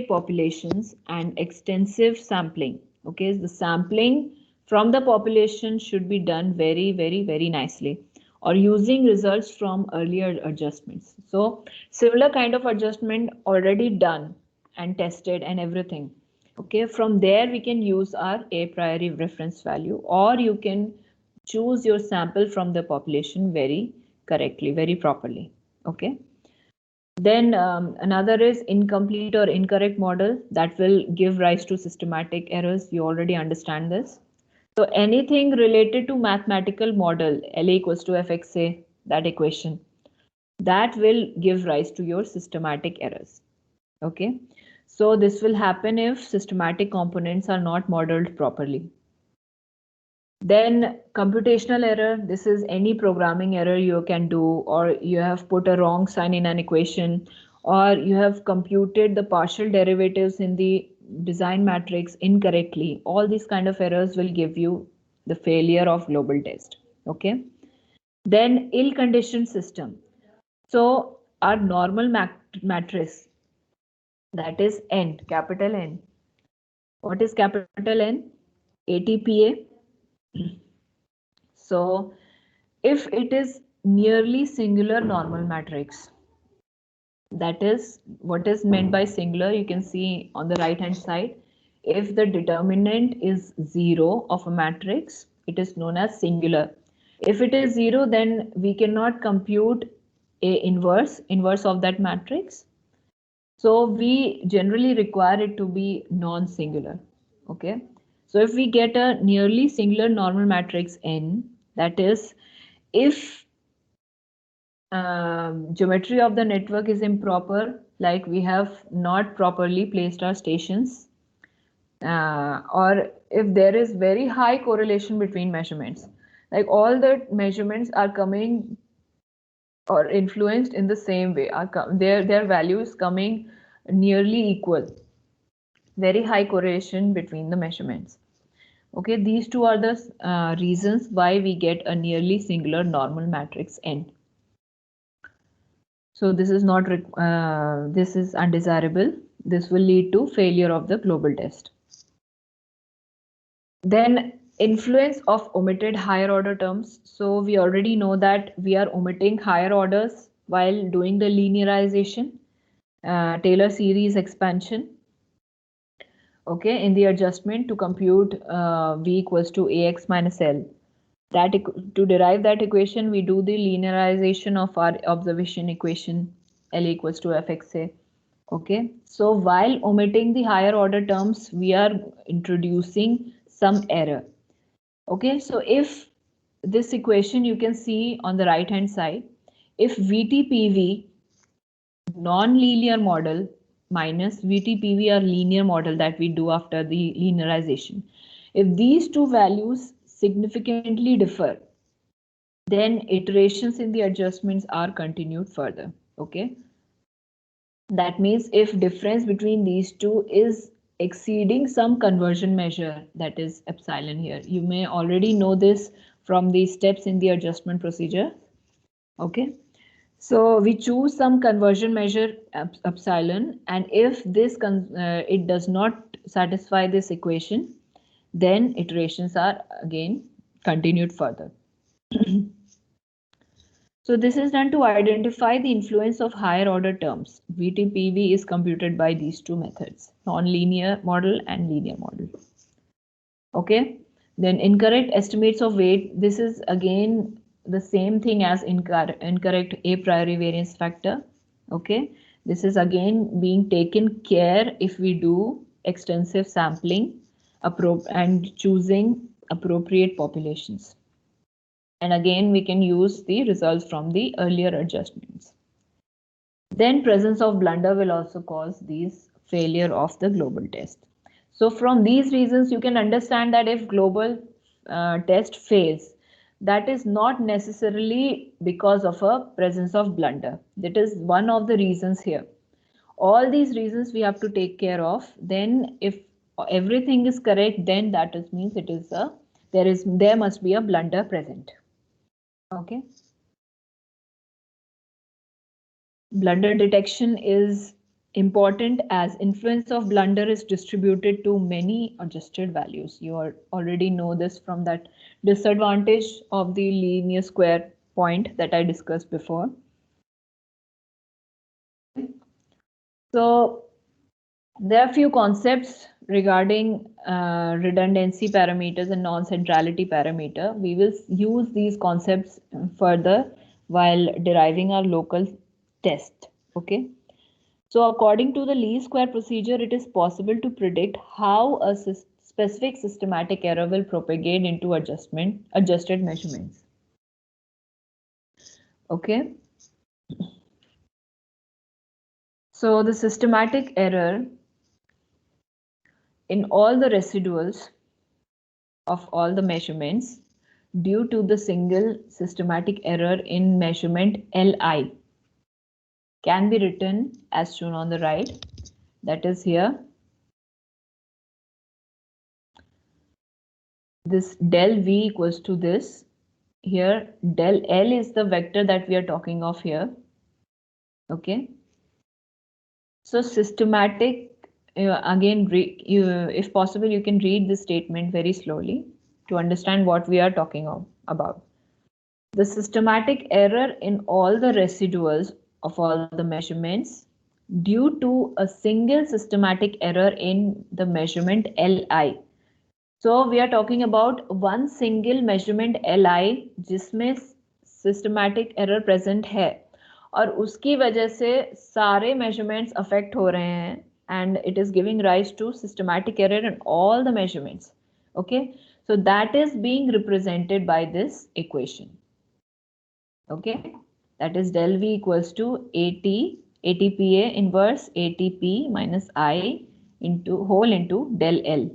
populations and extensive sampling. Okay, the sampling from the population should be done very nicely, or using results from earlier adjustments. So similar kind of adjustment already done and tested and everything. Okay, from there we can use our a priori reference value, or you can choose your sample from the population very correctly, very properly. Okay. Then another is incomplete or incorrect model that will give rise to systematic errors. You already understand this. So anything related to mathematical model, LA equals to FXA, that equation, that will give rise to your systematic errors. Okay. So this will happen if systematic components are not modeled properly. Then computational error, this is any programming error you can do, or you have put a wrong sign in an equation, or you have computed the partial derivatives in the design matrix incorrectly. All these kind of errors will give you the failure of global test. Okay. Then ill-conditioned system. So our normal matrix, that is N, capital N. What is capital N? ATPA. So if it is nearly singular normal matrix, that is what is meant by singular, you can see on the right hand side. If the determinant is 0 of a matrix, it is known as singular. If it is 0, then we cannot compute a inverse of that matrix. So we generally require it to be non-singular. Okay. So if we get a nearly singular normal matrix N, that is, if geometry of the network is improper, like we have not properly placed our stations, or if there is very high correlation between measurements, like all the measurements are coming or influenced in the same way, their values coming nearly equal, very high correlation between the measurements. Okay, these two are the reasons why we get a nearly singular normal matrix N. So this is not this is undesirable. This will lead to failure of the global test. Then influence of omitted higher order terms. So we already know that we are omitting higher orders while doing the linearization, Taylor series expansion. Okay, in the adjustment to compute V equals to AX minus L. That to derive that equation, we do the linearization of our observation equation, L equals to Fxa. Okay, so while omitting the higher order terms, we are introducing some error. Okay, so if this equation you can see on the right hand side, if VTPV non-linear model minus VTPV or linear model that we do after the linearization, if these two values significantly differ, then iterations in the adjustments are continued further. Okay, that means if difference between these two is exceeding some conversion measure, that is epsilon here, you may already know this from the steps in the adjustment procedure. Okay, so we choose some conversion measure epsilon, and if this it does not satisfy this equation, then iterations are again continued further. So this is done to identify the influence of higher order terms. VTPV is computed by these two methods, non-linear model and linear model. Okay, then incorrect estimates of weight. This is again the same thing as incorrect a priori variance factor. Okay, This is again being taken care if we do extensive sampling and choosing appropriate populations. And again, we can use the results from the earlier adjustments. Then presence of blunder will also cause these failure of the global test. So from these reasons, you can understand that if global test fails, that is not necessarily because of a presence of blunder. That is one of the reasons here. All these reasons we have to take care of. Then if everything is correct, then that is means it is a there must be a blunder present. Okay. Blunder detection is important as influence of blunder is distributed to many adjusted values. You already know this from that disadvantage of the linear square point that I discussed before. So there are few concepts regarding redundancy parameters and non-centrality parameter. We will use these concepts further while deriving our local test. Okay. So according to the least square procedure, it is possible to predict how a specific systematic error will propagate into adjusted measurements. Okay. So the systematic error in all the residuals of all the measurements due to the single systematic error in measurement Li can be written as shown on the right. That is here. This del V equals to this. Here del L is the vector that we are talking of here. Okay. So systematic, again, if possible, you can read this statement very slowly to understand what we are talking about. The systematic error in all the residuals of all the measurements due to a single systematic error in the measurement Li. So we are talking about one single measurement Li जिसमें systematic error present है और उसकी वजह से सारे measurements affect हो रहे हैं and it is giving rise to systematic error in all the measurements. Okay, so that is being represented by this equation. Okay, that is del V equals to ATPA inverse ATP minus I into whole into del L.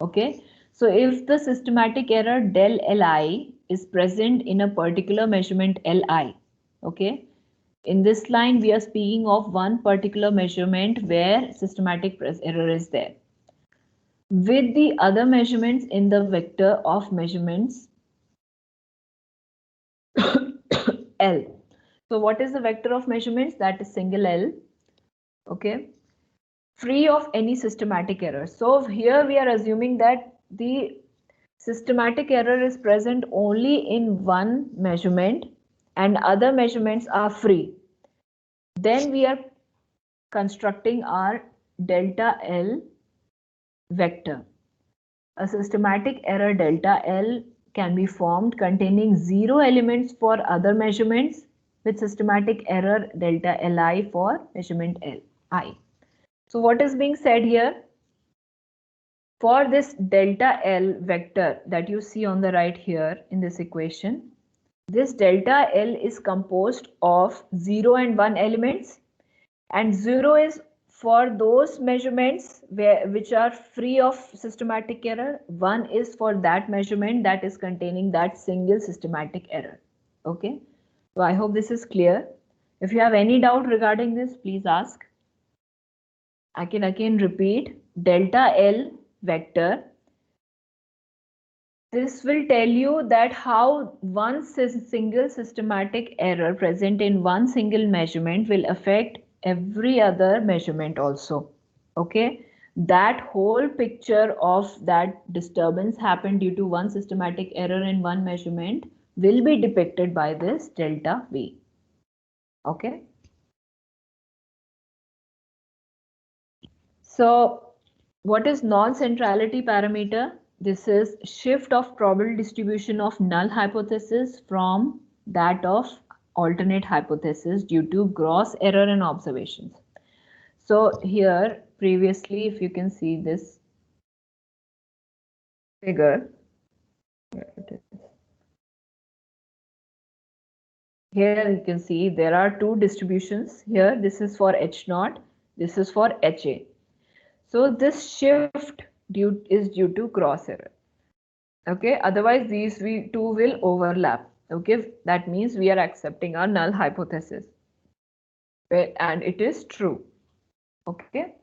Okay, so if the systematic error del Li is present in a particular measurement Li, okay, in this line we are speaking of one particular measurement where systematic error is there. With the other measurements in the vector of measurements L. So what is the vector of measurements? That is single L. Okay, free of any systematic error. So here we are assuming that the systematic error is present only in one measurement and other measurements are free. Then we are constructing our delta L vector. A systematic error delta L can be formed containing 0 elements for other measurements with systematic error delta Li for measurement Li. So what is being said here? For this delta L vector that you see on the right here in this equation, this delta L is composed of 0 and 1 elements, and 0 is for those measurements which are free of systematic error. 1 is for that measurement that is containing that single systematic error. Okay, so I hope this is clear. If you have any doubt regarding this, please ask. I can again repeat delta L vector. This will tell you that how one single systematic error present in one single measurement will affect every other measurement also. Okay, that whole picture of that disturbance happened due to one systematic error in one measurement will be depicted by this delta V. Okay. So what is non-centrality parameter? This is shift of probable distribution of null hypothesis from that of alternate hypothesis due to gross error in observations. So here previously, if you can see this figure, here you can see there are two distributions here. This is for H0, this is for HA. So this shift is due to gross error. Okay, otherwise these two will overlap. Okay, that means we are accepting our null hypothesis, and it is true. Okay,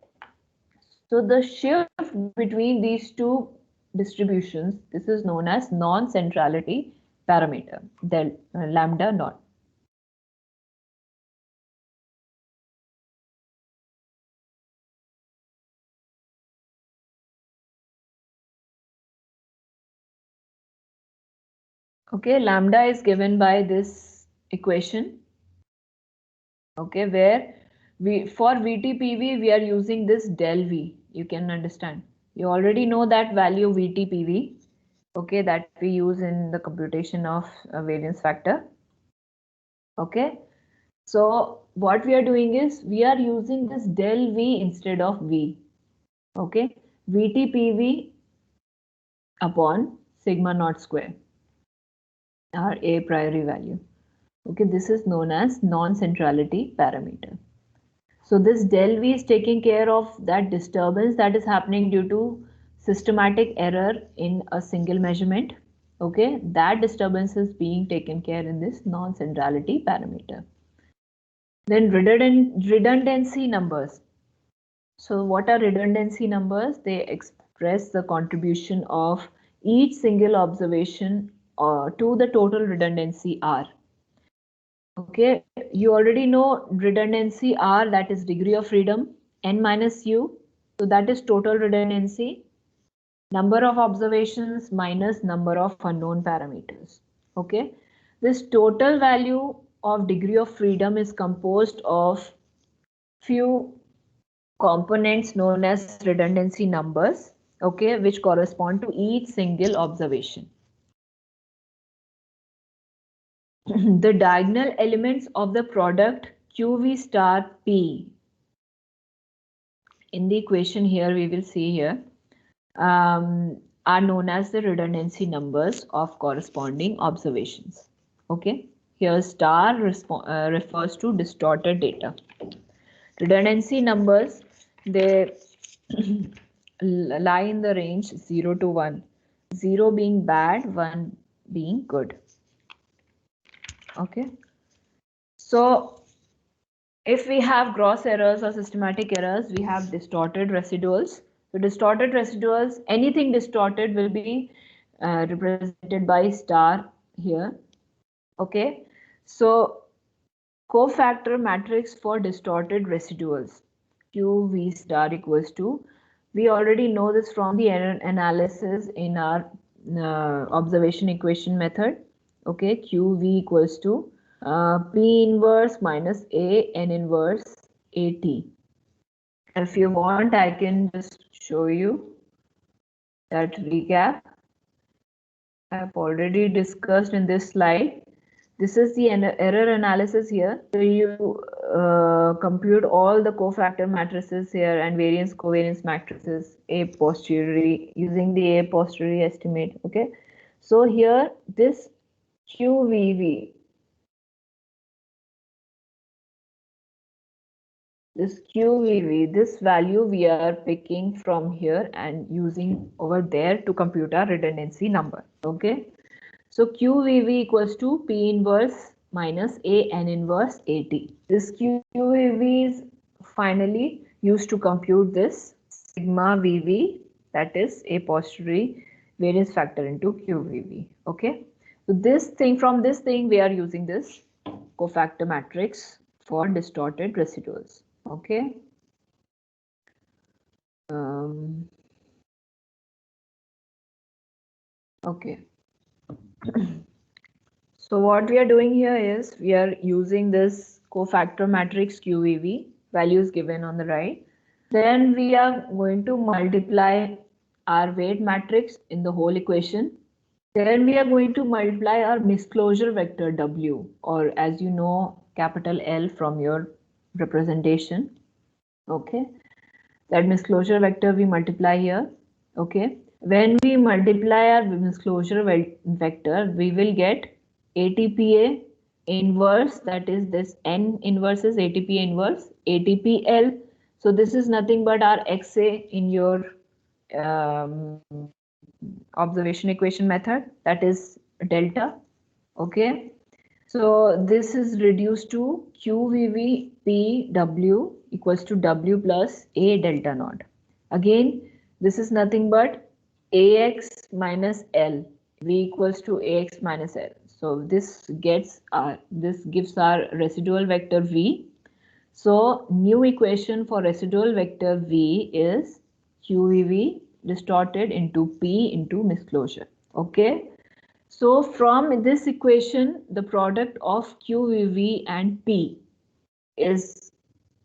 so the shift between these two distributions, this is known as non-centrality parameter, lambda naught. Okay, lambda is given by this equation. Okay, where for VTPV we are using this del V. You can understand. You already know that value VTPV. Okay, that we use in the computation of variance factor. Okay, so what we are doing is we are using this del V instead of V. Okay, VTPV upon sigma naught square, our a priori value. Okay, this is known as non-centrality parameter. So this del V is taking care of that disturbance that is happening due to systematic error in a single measurement. Okay, that disturbance is being taken care in this non-centrality parameter. Then redundancy numbers. So what are redundancy numbers? They express the contribution of each single observation to the total redundancy R. Okay, you already know redundancy R, that is degree of freedom, n minus u. So that is total redundancy. Number of observations minus number of unknown parameters. Okay, this total value of degree of freedom is composed of few components known as redundancy numbers, okay, which correspond to each single observation. The diagonal elements of the product QV star P in the equation here we will see here are known as the redundancy numbers of corresponding observations. Okay, here star refers to distorted data. Redundancy numbers, they lie in the range 0 to 1, 0 being bad, 1 being good. Okay, so if we have gross errors or systematic errors, we have distorted residuals. So distorted residuals, anything distorted will be represented by star here. Okay, so cofactor matrix for distorted residuals, Q V star equals to, we already know this from the error analysis in our observation equation method. Okay, Q V equals to P inverse minus A N inverse AT. If you want, I can just show you that recap. I've already discussed in this slide. This is the error analysis here. So you compute all the cofactor matrices here and variance covariance matrices a posteriori using the a posteriori estimate. Okay, so here this QVV, this value we are picking from here and using over there to compute our redundancy number. Okay, so QVV equals to P inverse minus A N inverse AT. This QVV is finally used to compute this sigma VV, that is a posteriori variance factor into QVV. Okay, so this thing, from this thing we are using this cofactor matrix for distorted residuals. Okay. Okay. So what we are doing here is we are using this cofactor matrix QVV, values given on the right. Then we are going to multiply our weight matrix in the whole equation. Then we are going to multiply our misclosure vector W, or as you know, capital L from your representation. Okay, that misclosure vector we multiply here. Okay, when we multiply our misclosure vector, we will get ATPA inverse, that is this N inverse is ATPA inverse, ATPL. So this is nothing but our XA in your observation equation method, that is delta. Okay, so this is reduced to QVVPW equals to W plus A delta naught. Again, this is nothing but AX minus L, V equals to AX minus L. So this gives our residual vector V. So new equation for residual vector V is QVV distorted into P into misclosure. Okay. So from this equation, the product of QVV and P is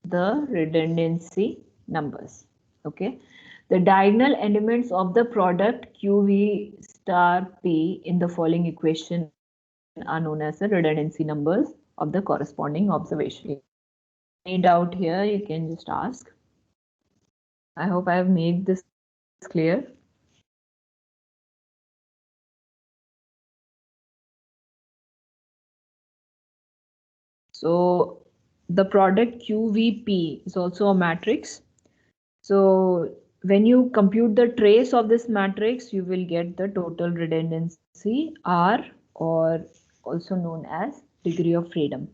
the redundancy numbers. Okay. The diagonal elements of the product QV star P in the following equation are known as the redundancy numbers of the corresponding observation. Any doubt here, you can just ask. I hope I have made this clear. So the product QVP is also a matrix. So when you compute the trace of this matrix, you will get the total redundancy R, or also known as degree of freedom.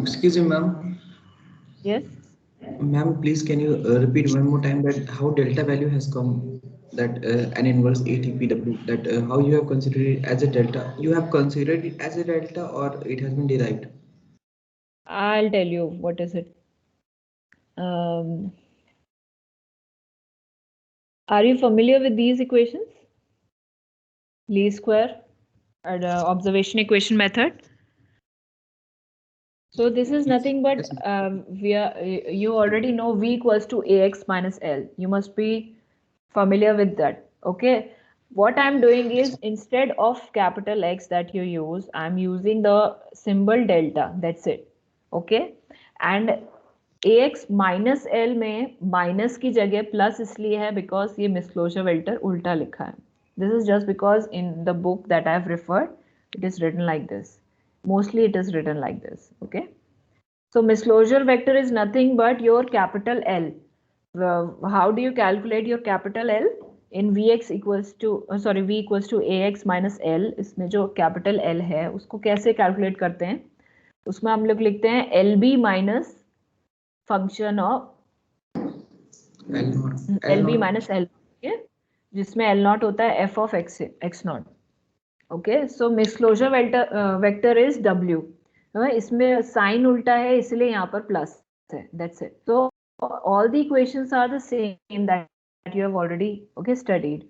Excuse me, ma'am. Yes. Ma'am, please can you repeat one more time that how delta value has come, that an inverse ATPW, that how you have considered it as a delta? You have considered it as a delta or it has been derived? I'll tell you what is it. Are you familiar with these equations? Least square and observation equation method. So this is nothing but you already know V equals to AX minus L. You must be familiar with that. Okay. What I'm doing is, instead of capital X that you use, I'm using the symbol delta. That's it. Okay. And AX minus L में minus की जगह plus इसलिए है because ये misclosure vector उल्टा लिखा है. This is just because in the book that I've referred, it is written like this. Mostly it is written like this. Okay. So misclosure vector is nothing but your capital L. How do you calculate your capital L? In Vx equals to V equals to Ax minus L. इसमें जो capital L है उसको कैसे calculate करते हैं? उसमें हम लोग लिखते हैं LB minus function of LB minus L, जिसमें L naught होता है f of x naught. Okay, so misclosure vector is W. इसमें साइन उल्टा है इसलिए यहाँ पर प्लस है. That's it. So all the equations are the same that you have already studied.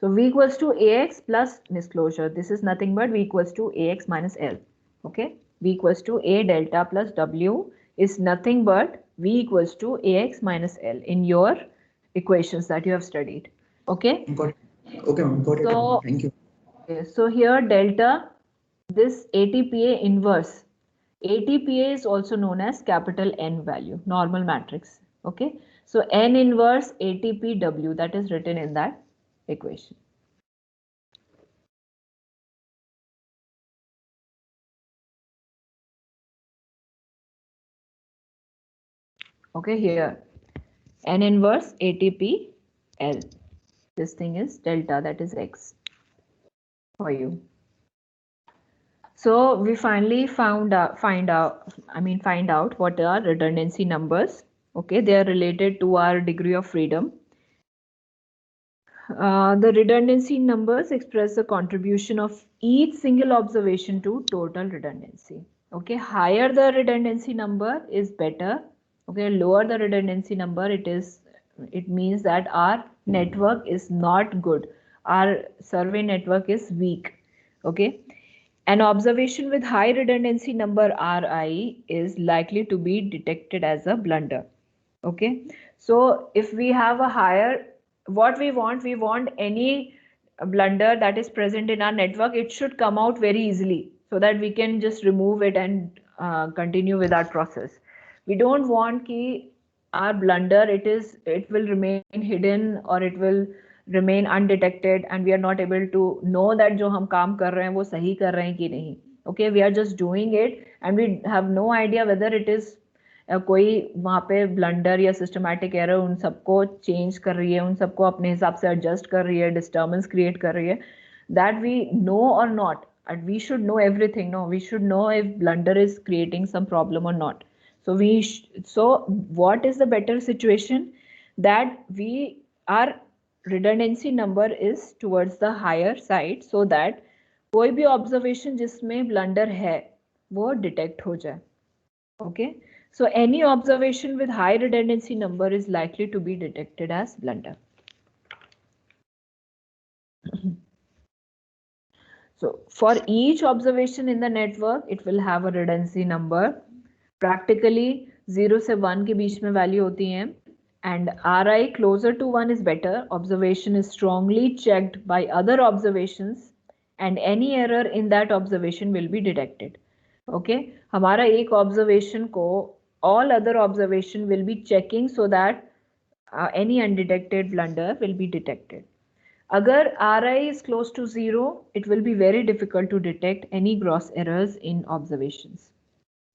So V equals to AX plus misclosure. This is nothing but V equals to AX minus L. Okay, V equals to A delta plus W is nothing but V equals to AX minus L in your equations that you have studied. Okay. Got it. Okay, ma'am. Got it. So, thank you. Okay, so here delta, this ATPA inverse. ATPA is also known as capital N value, normal matrix. Okay, so N inverse ATPW, that is written in that equation. Okay, here N inverse ATPL. This thing is delta, that is X for you. So we finally find out what are redundancy numbers. Okay, they are related to our degree of freedom. The redundancy numbers express the contribution of each single observation to total redundancy. Okay, higher the redundancy number is better. Okay, lower the redundancy number, it means that our network is not good. Our survey network is weak. Okay, An observation with high redundancy number Ri is likely to be detected as a blunder. Okay, so if we have a higher, what we want any blunder that is present in our network, it should come out very easily so that we can just remove it and continue with our process. We don't want ki our blunder, it will remain hidden or it will remain undetected and we are not able to know that जो हम काम कर रहे हैं वो सही कर रहे हैं कि नहीं. Okay, we are just doing it and we have no idea whether it is कोई वहाँ पे ब्लंडर या सिस्टमैटिक एरर उन सबको चेंज कर रही है, उन सबको अपने हिसाब से एडजस्ट कर रही है, डिस्टर्बेंस क्रिएट कर रही है. दैट वी नो और not, and we should know everything. No, we should know if blunder is creating some problem or not. So so what is the better situation? That our redundancy number is towards the higher side so that कोई भी observation जिसमें blunder है वो detect हो जाए. Okay, so any observation with high redundancy number is likely to be detected as blunder. So for each observation in the network, it will have a redundancy number. Practically 0 से 1 के बीच में value होती हैं, and Ri closer to 1 is better. Observation is strongly checked by other observations and any error in that observation will be detected. Okay, हमारा एक observation को all other observation will be checking so that any undetected blunder will be detected. Agar Ri is close to 0, it will be very difficult to detect any gross errors in observations.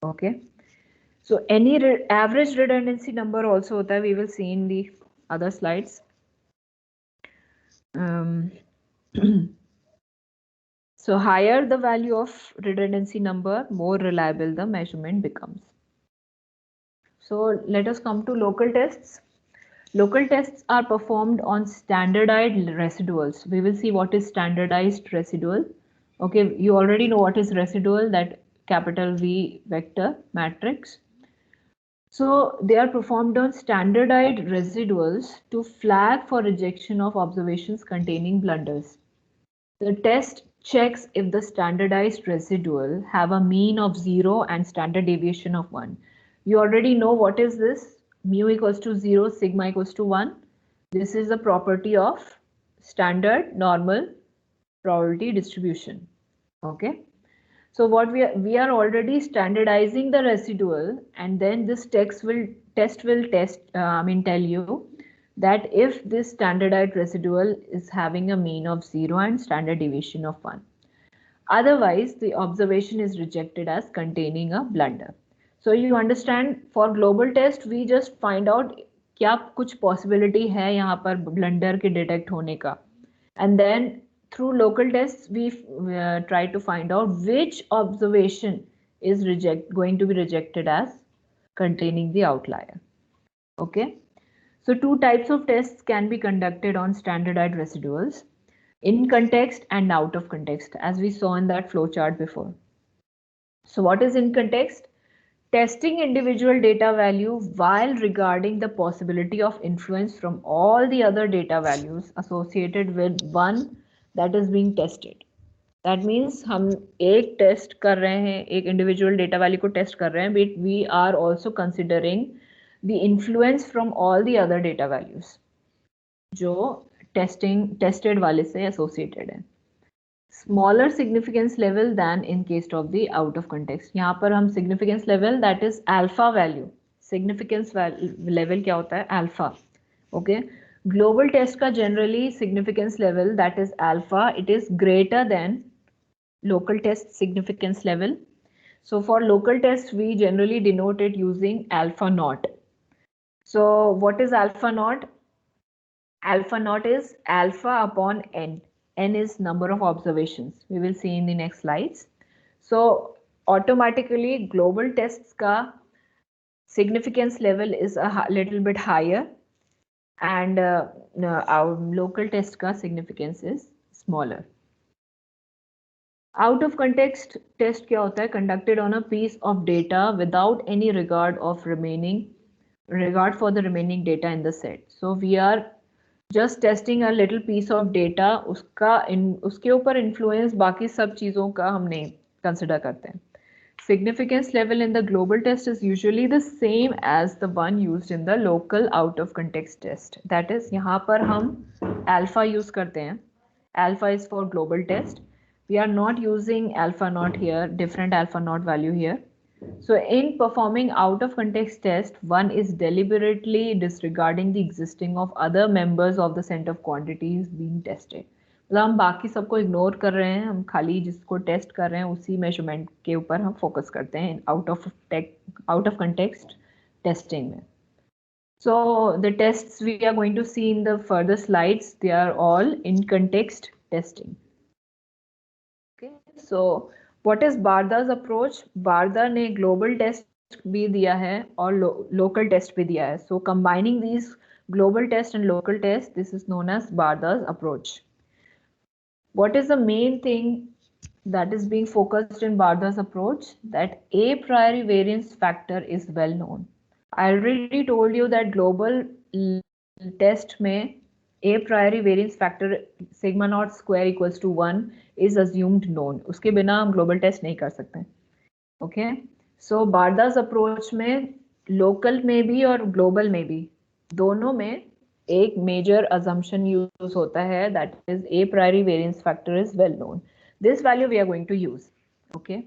Okay, so any average redundancy number also hota hai, we will see in the other slides. So higher the value of redundancy number, more reliable the measurement becomes. So let us come to local tests. Local tests are performed on standardized residuals. We will see what is standardized residual. Okay, you already know what is residual, that capital V vector matrix. So they are performed on standardized residuals to flag for rejection of observations containing blunders. The test checks if the standardized residual have a mean of 0 and standard deviation of 1. You already know what is this. Mu equals to 0, sigma equals to 1. This is the property of standard normal probability distribution. Okay. So what we are already standardizing the residual, and then this test will tell you that if this standardized residual is having a mean of 0 and standard deviation of 1. Otherwise, the observation is rejected as containing a blunder. So you understand, for global test, we just find out क्या कुछ possibility है यहाँ पर blunder के detect होने का, and then through local tests we try to find out which observation is going to be rejected as containing the outlier. Okay, so two types of tests can be conducted on standardized residuals: in context and out of context, as we saw in that flow chart before. So what is in context? Testing individual data value while regarding the possibility of influence from all the other data values associated with one that is being tested. That means हम एक test कर रहे हैं, एक individual data value को test कर रहे हैं, but we are also considering the influence from all the other data values जो टेस्टेड वाले से एसोसिएटेड है. Smaller significance level than in case of the out of context. यहाँ पर हम significance level, that is alpha value. Significance level क्या होता है? Alpha. Okay. Global test का generally significance level, that is alpha, it is greater than local test significance level. So for local test, we generally denote it using alpha naught. So what is alpha naught? Alpha naught is alpha upon n. N is number of observations. We will see in the next slides. So automatically global tests ka significance level is a little bit higher, and our local test ka significance is smaller. Out of context test क्या होता है? Conducted on a piece of data without any regard for the remaining data in the set. So we are just testing a little piece of data, उसके ऊपर influence बाकी सब चीज़ों का हम नहीं कंसिडर करते हैं. Significance level in the global test is usually the same as the one used in the local out of context test. That is, यहाँ पर हम alpha use करते हैं. Alpha is for global test. We are not using alpha naught here, different alpha naught value here. So in performing out of context test, one is deliberately disregarding the existing of other members of the set of quantities being tested. मतलब हम बाकी सबको ignore कर रहे हैं, हम खाली जिसको टेस्ट कर रहे हैं उसी मेजरमेंट के ऊपर हम फोकस करते हैं आउट ऑफ कंटेक्स्ट टेस्टिंग में. So the tests we are going to see in the further slides, they are all in context testing. Okay, so what is Bardha's approach? Bardha ने global test भी दिया है और local test भी दिया है. So combining these global test and local test, this is known as Bardha's approach. What is the main thing that is being focused in Bardha's approach? That a priori variance factor is well known. I already told you that global test में a priori variance factor sigma naught square equals to 1 is assumed known. उसके बिना हम global test नहीं कर सकते. Okay, so Bardha's approach में local में भी और global में भी दोनों में एक मेजर assumption यूज होता है, that is a priori variance factor is well known. This value we are going to use. Okay,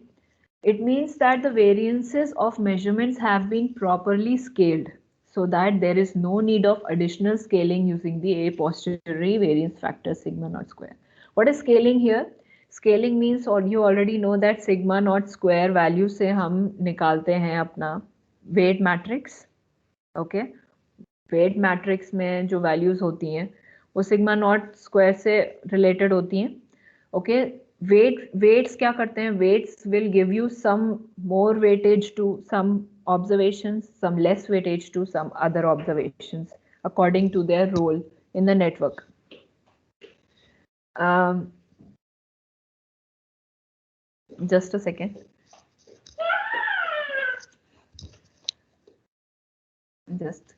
it means that the variances of measurements have been properly scaled so that there is no need of additional scaling using the a posteriori variance factor sigma naught square. What is scaling here? Scaling means, or you already know that sigma naught square value से हम निकालते हैं अपना weight matrix. Okay, weight matrix में जो values होती हैं वो सिग्मा नॉट स्क्वायर से रिलेटेड होती हैं. ओके, वेट्स क्या करते हैं? Weights will give you some more weightage to some observations, some less weightage to some other observations according to their role in the network. Just a second. Just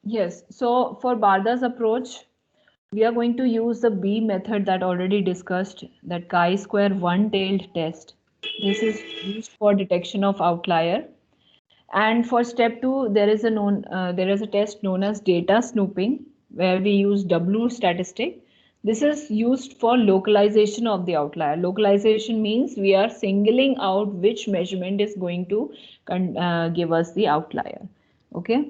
yes, so for Bardha's approach, we are going to use the B method that already discussed, that chi-square one-tailed test. This is used for detection of outlier. And for step 2, there is a test known as data snooping, where we use W statistic. This is used for localization of the outlier. Localization means we are singling out which measurement is going to give us the outlier. Okay.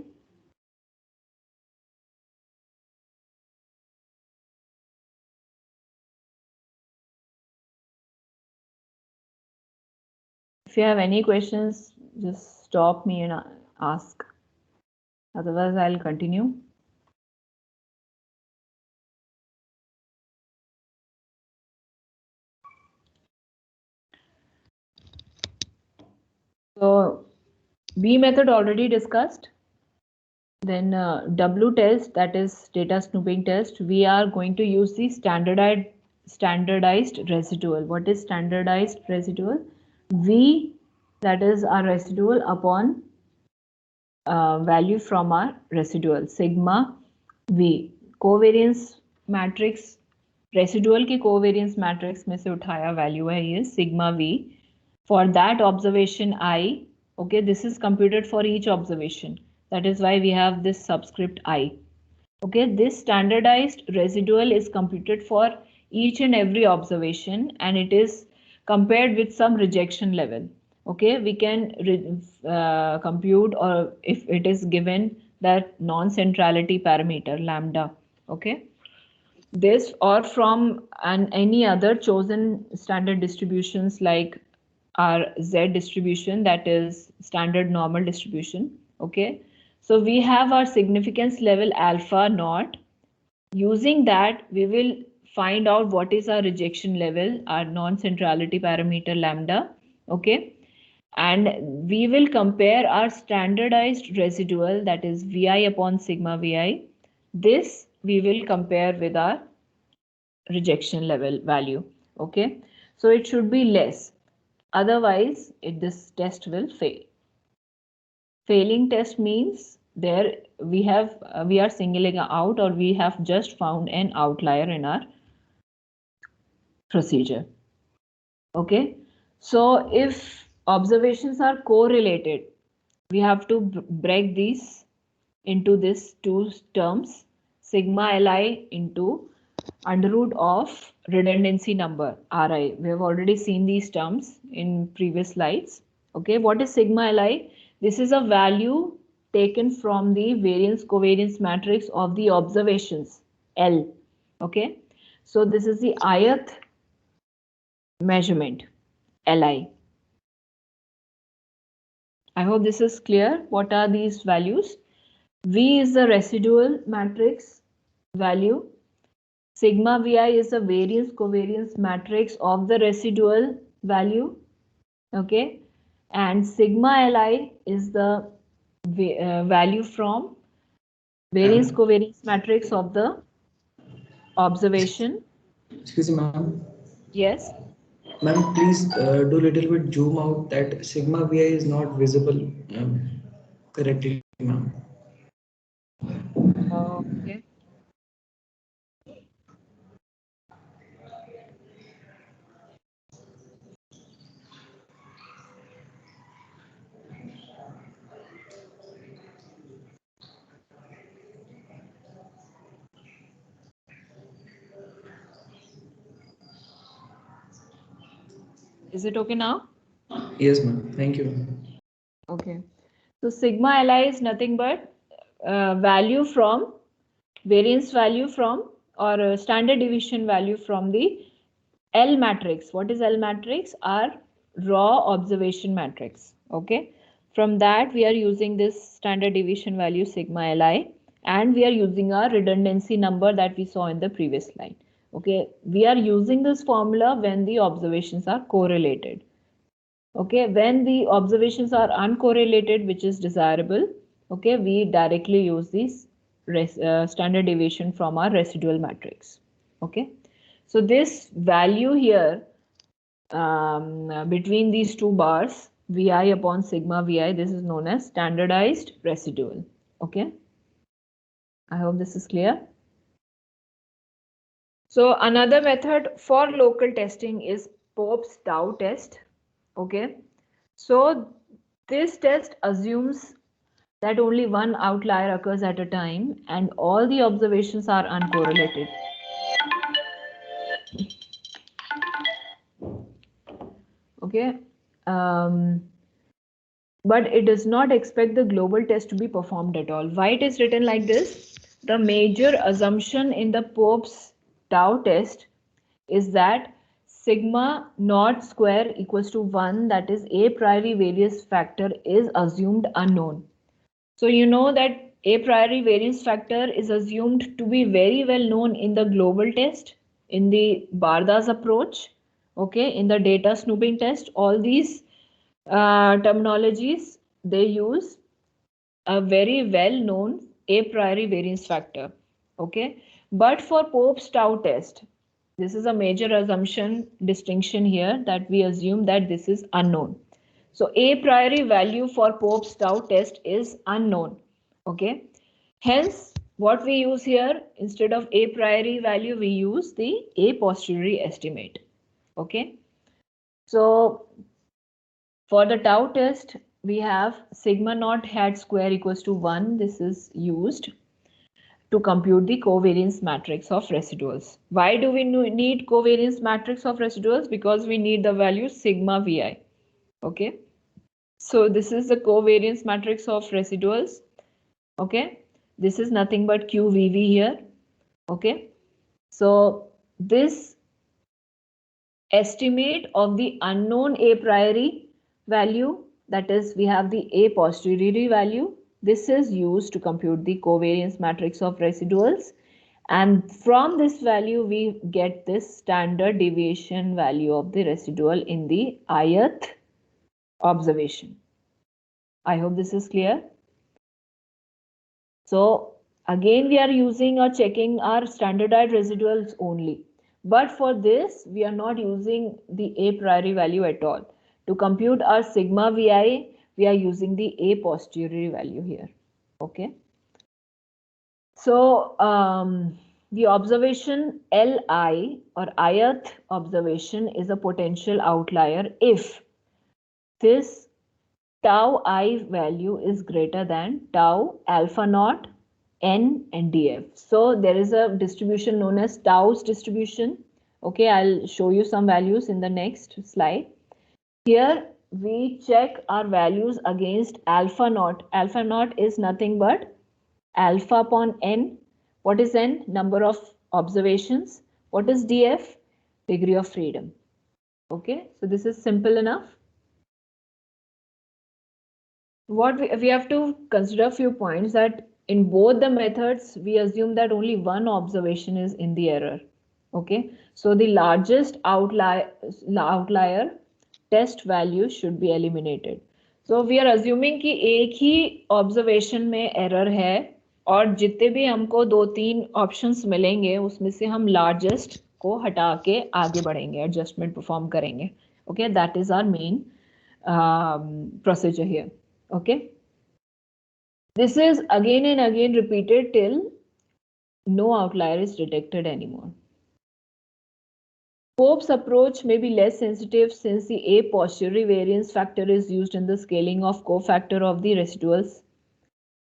If you have any questions, just stop me and ask. Otherwise, I'll continue. So, B method already discussed. Then W test, that is data snooping test, we are going to use the standardized residual. What is standardized residual? V, that is our residual, upon value from our residual, sigma V. Covariance matrix, residual की covariance matrix में से उठाया value है ये sigma V. For that observation I, okay, this is computed for each observation. That is why we have this subscript I. Okay, this standardized residual is computed for each and every observation, and it is compared with some rejection level. Okay, we can compute, or if it is given, that non-centrality parameter lambda. Okay, this or from any other chosen standard distributions like our Z distribution, that is standard normal distribution. Okay, So we have our significance level alpha naught. Using that, we will find out what is our rejection level, our non-centrality parameter lambda. Okay. And we will compare our standardized residual, that is Vi upon sigma Vi. This we will compare with our rejection level value. Okay. So it should be less. Otherwise, this test will fail. Failing test means there we are singling out, or we have just found an outlier in our procedure. Okay, so if observations are correlated, we have to break these into these two terms, sigma Li into under root of redundancy number Ri. We have already seen these terms in previous slides. Okay, what is sigma Li? This is a value taken from the variance covariance matrix of the observations L. Okay, so this is the ith measurement Li. I hope this is clear. What are these values? V is the residual matrix value. Sigma Vi is the variance covariance matrix of the residual value. Okay, and sigma Li is the value from variance covariance matrix of the observation. Excuse me, ma'am. Yes. Ma'am, please do little bit zoom out that sigma vi is not visible correctly, ma'am. Okay. Is it okay now? Yes, ma'am. Thank you. Okay. So sigma Li is nothing but value from variance value from, or standard deviation value from the L matrix. What is L matrix? Our raw observation matrix. Okay. From that we are using this standard deviation value sigma Li, and we are using our redundancy number that we saw in the previous slide. Okay. We are using this formula when the observations are correlated. Okay, when the observations are uncorrelated, which is desirable, okay, we directly use this standard deviation from our residual matrix. Okay, so this value here between these two bars, Vi upon sigma Vi, this is known as standardized residual. Okay, I hope this is clear. So another method for local testing is Pope's tau test. Okay, so this test assumes that only one outlier occurs at a time and all the observations are uncorrelated. Okay, but it does not expect the global test to be performed at all. Why it is written like this? The major assumption in the Pope's tau test is that sigma naught square equals to 1, that is a priori variance factor, is assumed unknown. So you know that a priori variance factor is assumed to be very well known in the global test, in the Barda's approach, okay, in the data snooping test. All these terminologies, they use a very well known a priori variance factor, okay. But for Pope's tau test, this is a major assumption distinction here, that we assume that this is unknown. So a priori value for Pope's tau test is unknown. Okay. Hence, what we use here, instead of a priori value, we use the a posteriori estimate. Okay. So for the tau test, we have sigma naught hat square equals to 1. This is used to compute the covariance matrix of residuals. Why do we need covariance matrix of residuals? Because we need the value sigma Vi. Okay. So this is the covariance matrix of residuals. Okay, this is nothing but QVV here. Okay, so this estimate of the unknown a priori value, that is we have the a posteriori value, This is used to compute the covariance matrix of residuals, and from this value we get this standard deviation value of the residual in the ith observation. I hope this is clear. So again we are using or checking our standardized residuals only, but for this we are not using the a priori value at all. To compute our sigma vi, we are using the a posteriori value here. Okay, so the observation Li or ith observation is a potential outlier if this tau I value is greater than tau alpha naught n and df. So there is a distribution known as tau's distribution. Okay, I'll show you some values in the next slide. Here we check our values against alpha naught. Alpha naught is nothing but alpha upon n. What is n? Number of observations. What is df? Degree of freedom. Okay, so this is simple enough. What we have to consider a few points, that in both the methods we assume that only one observation is in the error. Okay, so the largest outlier test value should be eliminated. So we are assuming कि एक ही observation में error है और जितने भी हमको 2-3 options मिलेंगे उसमें से हम largest को हटा के आगे बढ़ेंगे, adjustment perform करेंगे. Okay, that is our main procedure here. Okay, this is again and again repeated till no outlier is detected anymore. Pope's approach may be less sensitive since the a posteriori variance factor is used in the scaling of cofactor of the residuals,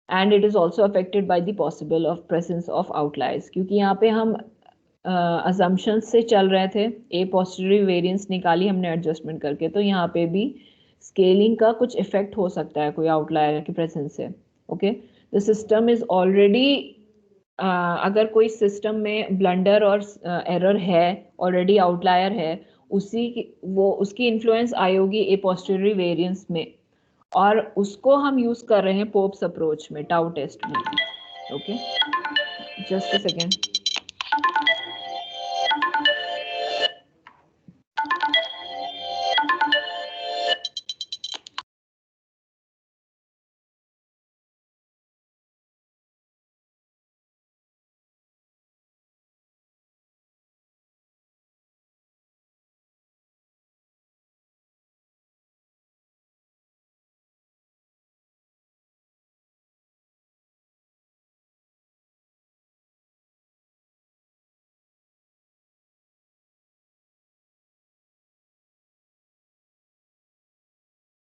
and it is also affected by the possible of presence of outliers. क्योंकि यहाँ पे हम assumptions से चल रहे थे, a posteriori variance निकाली हमने adjustment करके, तो यहाँ पे भी स्केलिंग का कुछ इफेक्ट हो सकता है कोई आउटलायर की प्रेजेंस से. Okay, the system is already, अगर कोई सिस्टम में ब्लंडर और एरर है, ऑलरेडी आउटलायर है, उसकी इन्फ्लुएंस आई होगी ए पोस्टेरियरी वेरिएंस में, और उसको हम यूज कर रहे हैं पोप्स अप्रोच में, टाउ टेस्ट में. Okay, just a second.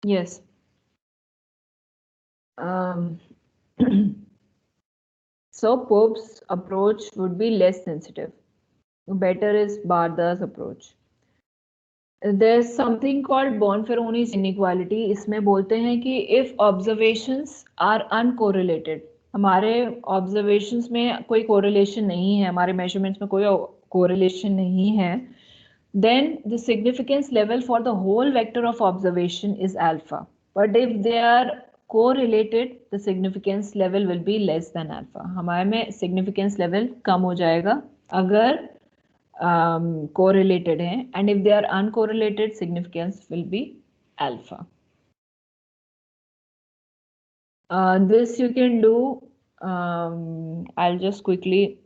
Yes. So Pope's approach would be less sensitive. Better is Barda's approach. There's something called Bonferroni's inequality. इसमें बोलते हैं कि if observations are uncorrelated, हमारे observations में कोई correlation नहीं है, हमारे measurements में कोई correlation नहीं है, then the significance level for the whole vector of observation is alpha. But if they are correlated, the significance level will be less than alpha. हमारे में significance level कम हो जाएगा अगर correlated हैं, and if they are uncorrelated, significance will be alpha. This you can do. I'll just quickly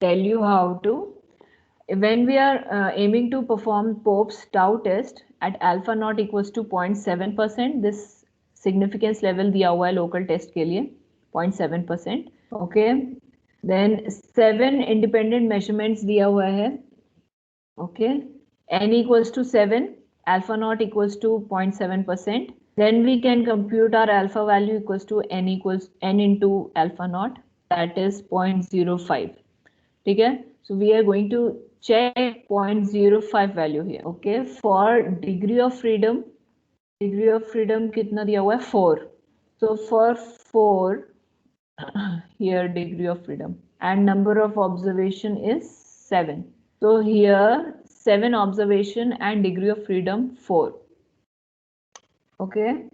tell you how to. When we are aiming to perform Pope's tau test at alpha naught equals to 0.7%, this significance level दिया हुआ है local test के लिए 0.7%. Okay, then 7 independent measurements दिया हुआ है. Okay, n equals to 7, alpha naught equals to 0.7%. Then we can compute our alpha value equals to n into alpha naught, that is 0.05. ठीक है, so we are going to check 0.05 value here. Okay, for degree of freedom कितना दिया हुआ है 4. So for 4 here degree of freedom, and number of observation is 7. So here 7 observation and degree of freedom 4. Okay,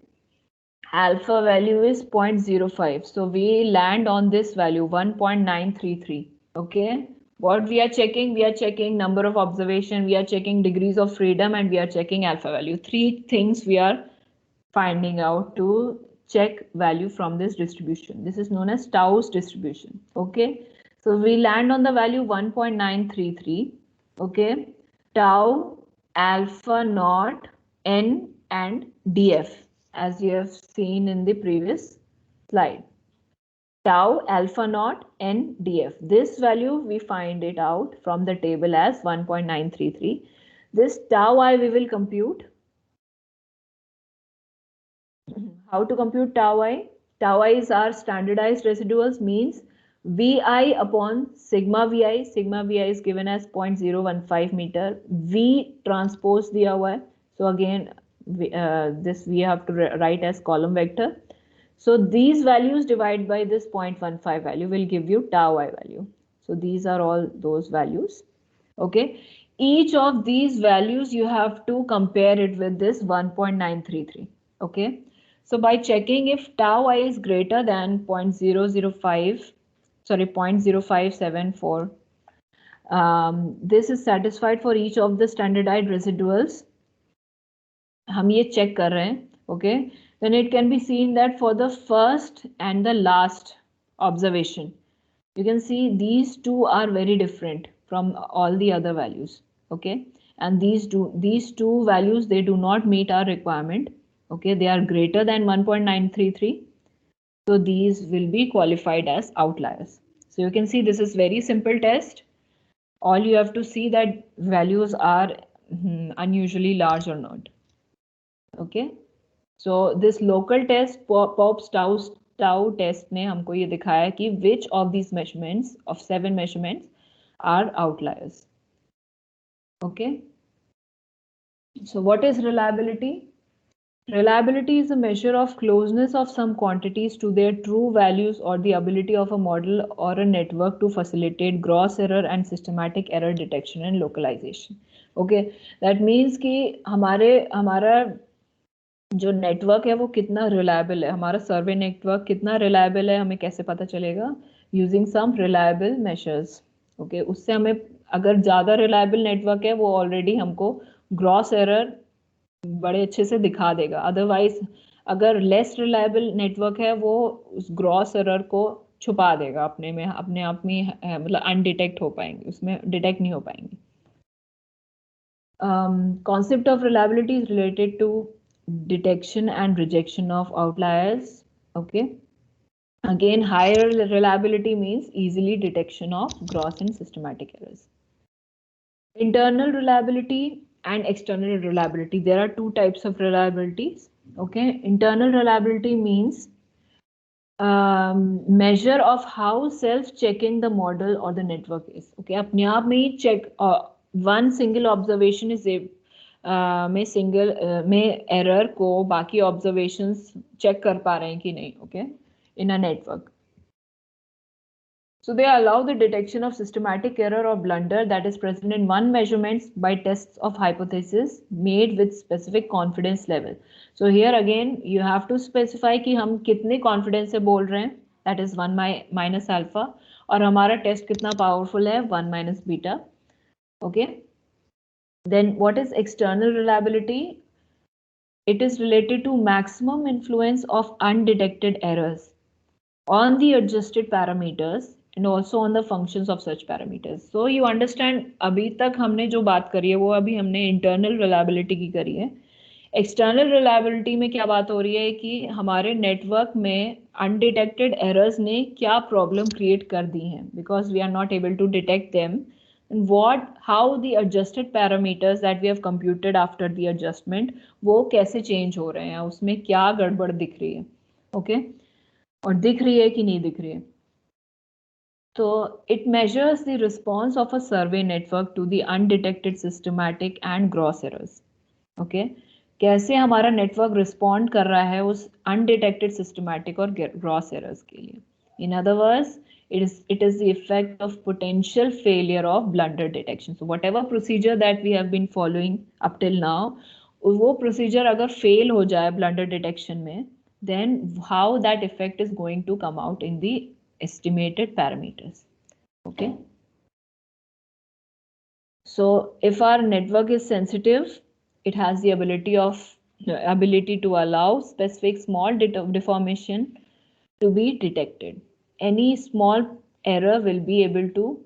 alpha value is 0.05. So we land on this value 1.933. Okay. What we are checking? We are checking number of observation, we are checking degrees of freedom, and we are checking alpha value. Three things we are finding out to check value from this distribution. This is known as Tau's distribution. Okay. So we land on the value 1.933. Okay. Tau, alpha naught, n, and df, as you have seen in the previous slide. Tau, alpha naught, n, df. This value we find it out from the table as 1.933. This tau I we will compute. How to compute tau I? Tau I is our standardized residuals, means Vi upon sigma Vi. Sigma Vi is given as 0.015 meter. V transpose the hour. So again, this we have to write as column vector. So these values divided by this 0.15 value will give you tau I value. So these are all those values. Okay. Each of these values you have to compare it with this 1.933. Okay. So by checking if tau I is greater than 0.005, sorry, 0.0574, this is satisfied for each of the standardized residuals. हम ये check कर रहे हैं, okay? Then it can be seen that for the first and the last observation, you can see these two are very different from all the other values, okay? And these two values, they do not meet our requirement, okay? They are greater than 1.933. So these will be qualified as outliers. So you can see this is very simple test. All you have to see that values are unusually large or not. Okay. So this local test, POPs tau test ने हमको ये दिखाया कि which of these measurements of 7 measurements are outliers. Okay. So what is reliability? Reliability is a measure of closeness of some quantities to their true values or the ability of a model or a network to facilitate gross error and systematic error detection and localization. Okay, that means कि हमारा जो network है वो कितना reliable है, हमारा सर्वे network कितना reliable है, हमें कैसे पता चलेगा? Using some reliable measures. Okay, उससे हमें अगर ज़्यादा रिलायबल नेटवर्क है वो ऑलरेडी हमको ग्रॉस एरर बड़े अच्छे से दिखा देगा. अदरवाइज अगर लेस रिलायबल नेटवर्क है वो उस ग्रॉस एरर को छुपा देगा अपने आप में मतलब अनडिटेक्ट हो पाएंगे, उसमें डिटेक्ट नहीं हो पाएंगे. Concept of reliability is related to detection and rejection of outliers. Okay. Again, higher reliability means easily detection of gross and systematic errors. Internal reliability and external reliability. There are two types of reliabilities. Okay. Internal reliability means measure of how self-checking the model or the network is. Okay. अपने आप में ही check one single observation is में error को बाकी observations check कर पा रहे हैं कि नहीं. Okay, in a network. So they allow the detection of systematic error or blunder that is present in one measurements by tests of hypothesis made with specific confidence level. So here again you have to specify कि हम कितने confidence से बोल रहे हैं, that is 1 minus alpha, और हमारा test कितना पावरफुल है, 1 minus beta. Okay. Then what is external reliability? It is related to maximum influence of undetected errors on the adjusted parameters and also on the functions of such parameters. So you understand, अभी तक हमने जो बात करी है वो अभी हमने internal reliability की करी है. External reliability में क्या बात हो रही है कि हमारे नेटवर्क में undetected errors ने क्या problem create कर दी हैं, because we are not able to detect them. And how the adjusted parameters that we have computed after the adjustment वो कैसे change हो रहे हैं, उसमें क्या गड़बड़ दिख रही है. Okay, और दिख रही है कि नहीं दिख रही है. So it measures the response of a survey network to the undetected systematic and gross errors. Okay, कैसे हमारा नेटवर्क रिस्पॉन्ड कर रहा है उस अनडिटेक्टेड सिस्टमैटिक और ग्रॉस एरर्स के लिए. In other words, it is the effect of potential failure of blunder detection. So whatever procedure that we have been following up till now, वो procedure अगर fail हो जाए blunder detection में, then how that effect is going to come out in the estimated parameters. Okay. So if our network is sensitive, it has the ability to allow specific small deformation to be detected. Any small error will be able to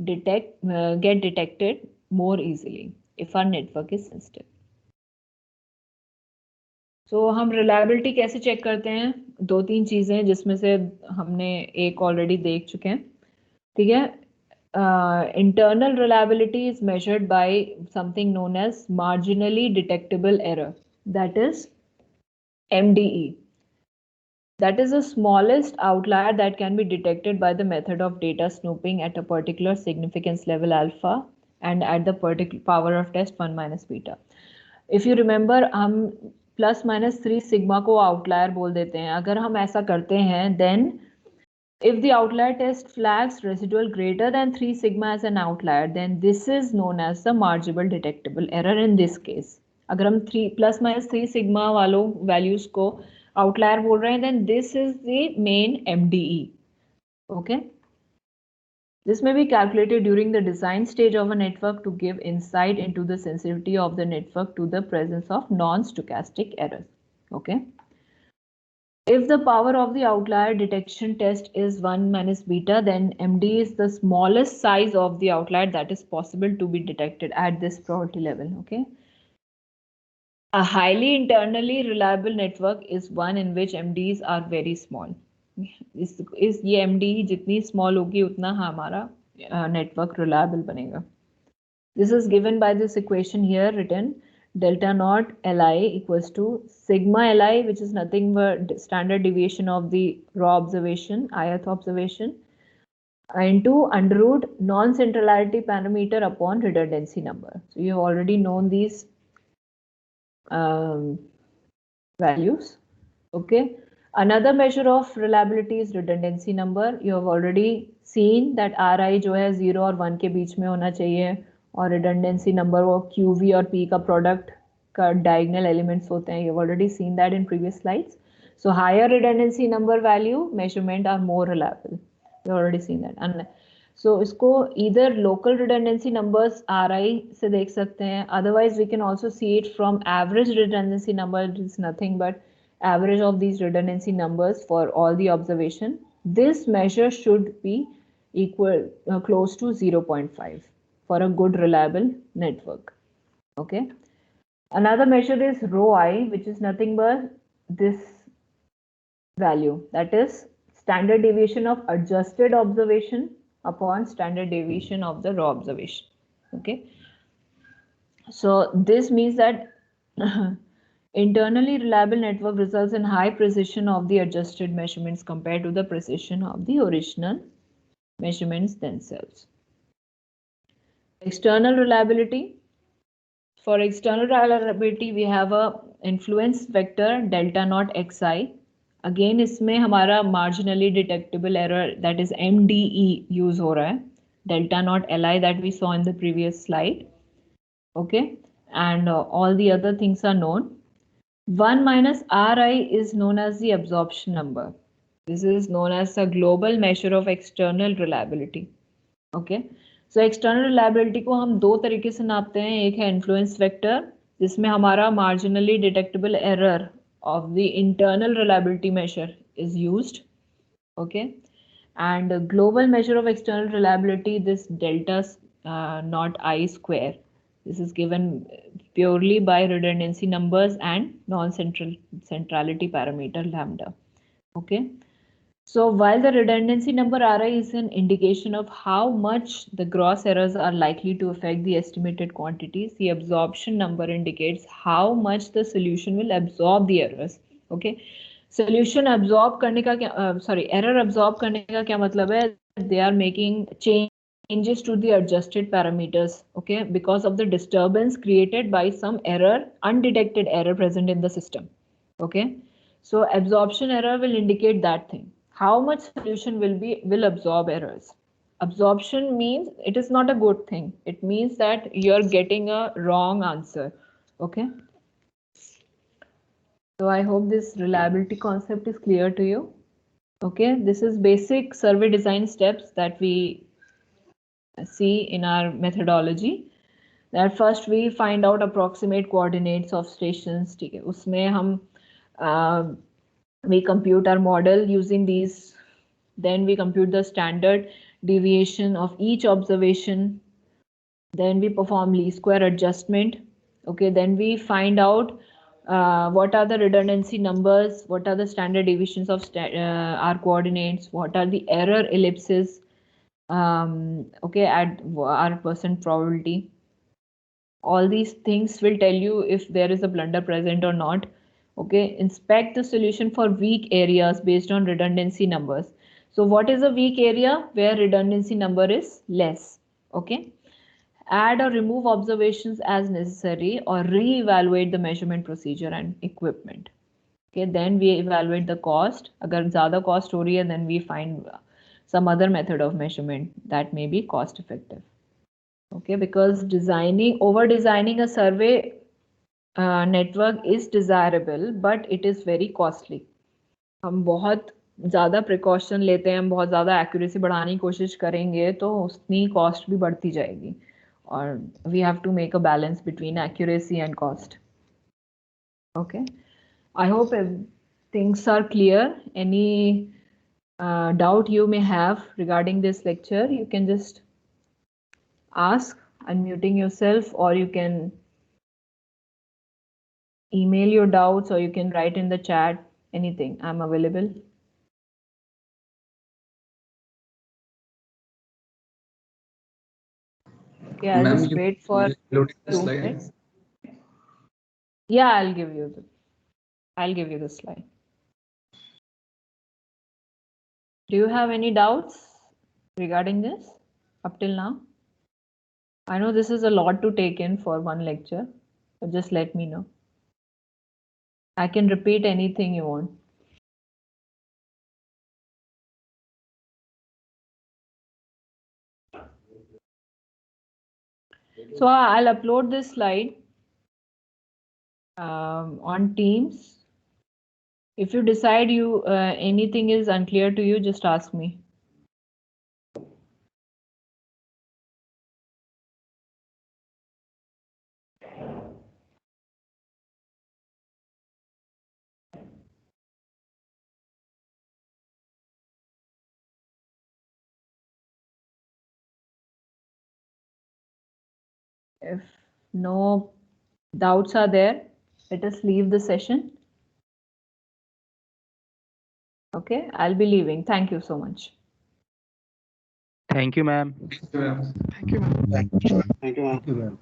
get detected more easily if our network is sensitive. So हम reliability कैसे check करते हैं? दो तीन चीजें जिसमें से हमने एक ऑलरेडी देख चुके हैं, ठीक है? Internal reliability is measured by something known as marginally detectable error, that is MDE. That is the smallest outlier that can be detected by the method of data snooping at a particular significance level alpha and at the particular power of test 1 minus beta. If you remember, हम plus minus 3 sigma को outlier बोल देते हैं. अगर हम ऐसा करते हैं, then if the outlier test flags residual greater than 3 sigma as an outlier, then this is known as the marginal detectable error in this case. अगर हम 3 plus minus 3 sigma वालों values को outlier बोल रहे हैं, then this is the main MDE. Okay. This may be calculated during the design stage of a network to give insight into the sensitivity of the network to the presence of non-stochastic errors. Okay. If the power of the outlier detection test is 1 minus beta, then MD is the smallest size of the outlier that is possible to be detected at this probability level. Okay. A highly internally reliable network is one in which MDs are very small. इस ये MD जितनी small होगी उतना हमारा network reliable बनेगा. This is given by this equation here written. Delta naught Li equals to sigma Li, which is nothing but standard deviation of the raw observation, ith observation, into under root non-centrality parameter upon redundancy number. So you have already known these values. Okay. Another measure of reliability is redundancy number. You have already seen that Ri जो है 0 और 1 के बीच में होना चाहिए, और redundancy number वो QV और P का product का diagonal elements होते हैं. You've already seen that in previous slides. So higher redundancy number value measurement are more reliable. You've already seen that. And so इसको either local redundancy numbers RI से देख सकते हैं. Otherwise we can also see it from average redundancy number. It is nothing but average of these redundancy numbers for all the observation. This measure should be equal close to 0.5 for a good reliable network. Okay. Another measure is rho I, which is nothing but this value, that is standard deviation of adjusted observation upon standard deviation of the raw observation. Okay. So this means that internally reliable network results in high precision of the adjusted measurements compared to the precision of the original measurements themselves. External reliability. For external reliability, we have a influence vector delta naught xi. Again, इसमें हमारा marginally detectable error, that is MDE, use हो रहा है. Delta naught Li that we saw in the previous slide. Okay, and all the other things are known. 1 minus Ri is known as the absorption number. This is known as a global measure of external reliability. Okay. So external reliability को हम दो तरीके से नापते हैं. एक है influence vector, जिसमें हमारा marginally detectable error of the internal reliability measure is used. Okay. And a global measure of external reliability, this delta naught I square. This is given purely by redundancy numbers and non-centrality parameter lambda. Okay. So while the redundancy number Ri is an indication of how much the gross errors are likely to affect the estimated quantities, the absorption number indicates how much the solution will absorb the errors. Okay. Solution absorb करने का क्या error absorb करने का क्या मतलब है? They are making changes to the adjusted parameters, okay, because of the disturbance created by some error, undetected error present in the system. Okay. So absorption error will indicate that thing. How much solution will absorb errors. Absorption means it is not a good thing. It means that you're getting a wrong answer. Okay. So I hope this reliability concept is clear to you. Okay, this is basic survey design steps that we see in our methodology. That first we find out approximate coordinates of stations. ठीक है, उसमें हम we compute our model using these. Then we compute the standard deviation of each observation. Then we perform least square adjustment. Okay, then we find out what are the redundancy numbers, what are the standard deviations of our coordinates, what are the error ellipses, okay, at our percent probability. All these things will tell you if there is a blunder present or not. Okay, inspect the solution for weak areas based on redundancy numbers. So what is a weak area? Where redundancy number is less. Okay, add or remove observations as necessary or re-evaluate the measurement procedure and equipment. Okay, then we evaluate the cost. अगर ज़्यादा cost हो रही है, then we find some other method of measurement that may be cost effective. Okay, because over designing a survey network is desirable, but it is very costly. हम बहुत ज़्यादा precaution लेते हैं, हम बहुत ज़्यादा एक्यूरेसी बढ़ाने की कोशिश करेंगे तो उतनी कॉस्ट भी बढ़ती जाएगी, और we have to make a balance between accuracy and cost. Okay, I hope things are clear. Any doubt you may have regarding this lecture, you can just ask, unmuting yourself, or you can email your doubts, or you can write in the chat. Anything, I'm available. Okay, I'll just wait for 2 minutes. Yeah, I'll give you the slide. Do you have any doubts regarding this up till now? I know this is a lot to take in for one lecture, but just let me know. I can repeat anything you want. So I'll upload this slide on Teams. If you decide anything is unclear to you, just ask me. If no doubts are there, let us leave the session. Okay, I'll be leaving. Thank you so much. Thank you, ma'am. Thank you, ma'am. Thank you, ma'am. Thank you, ma'am.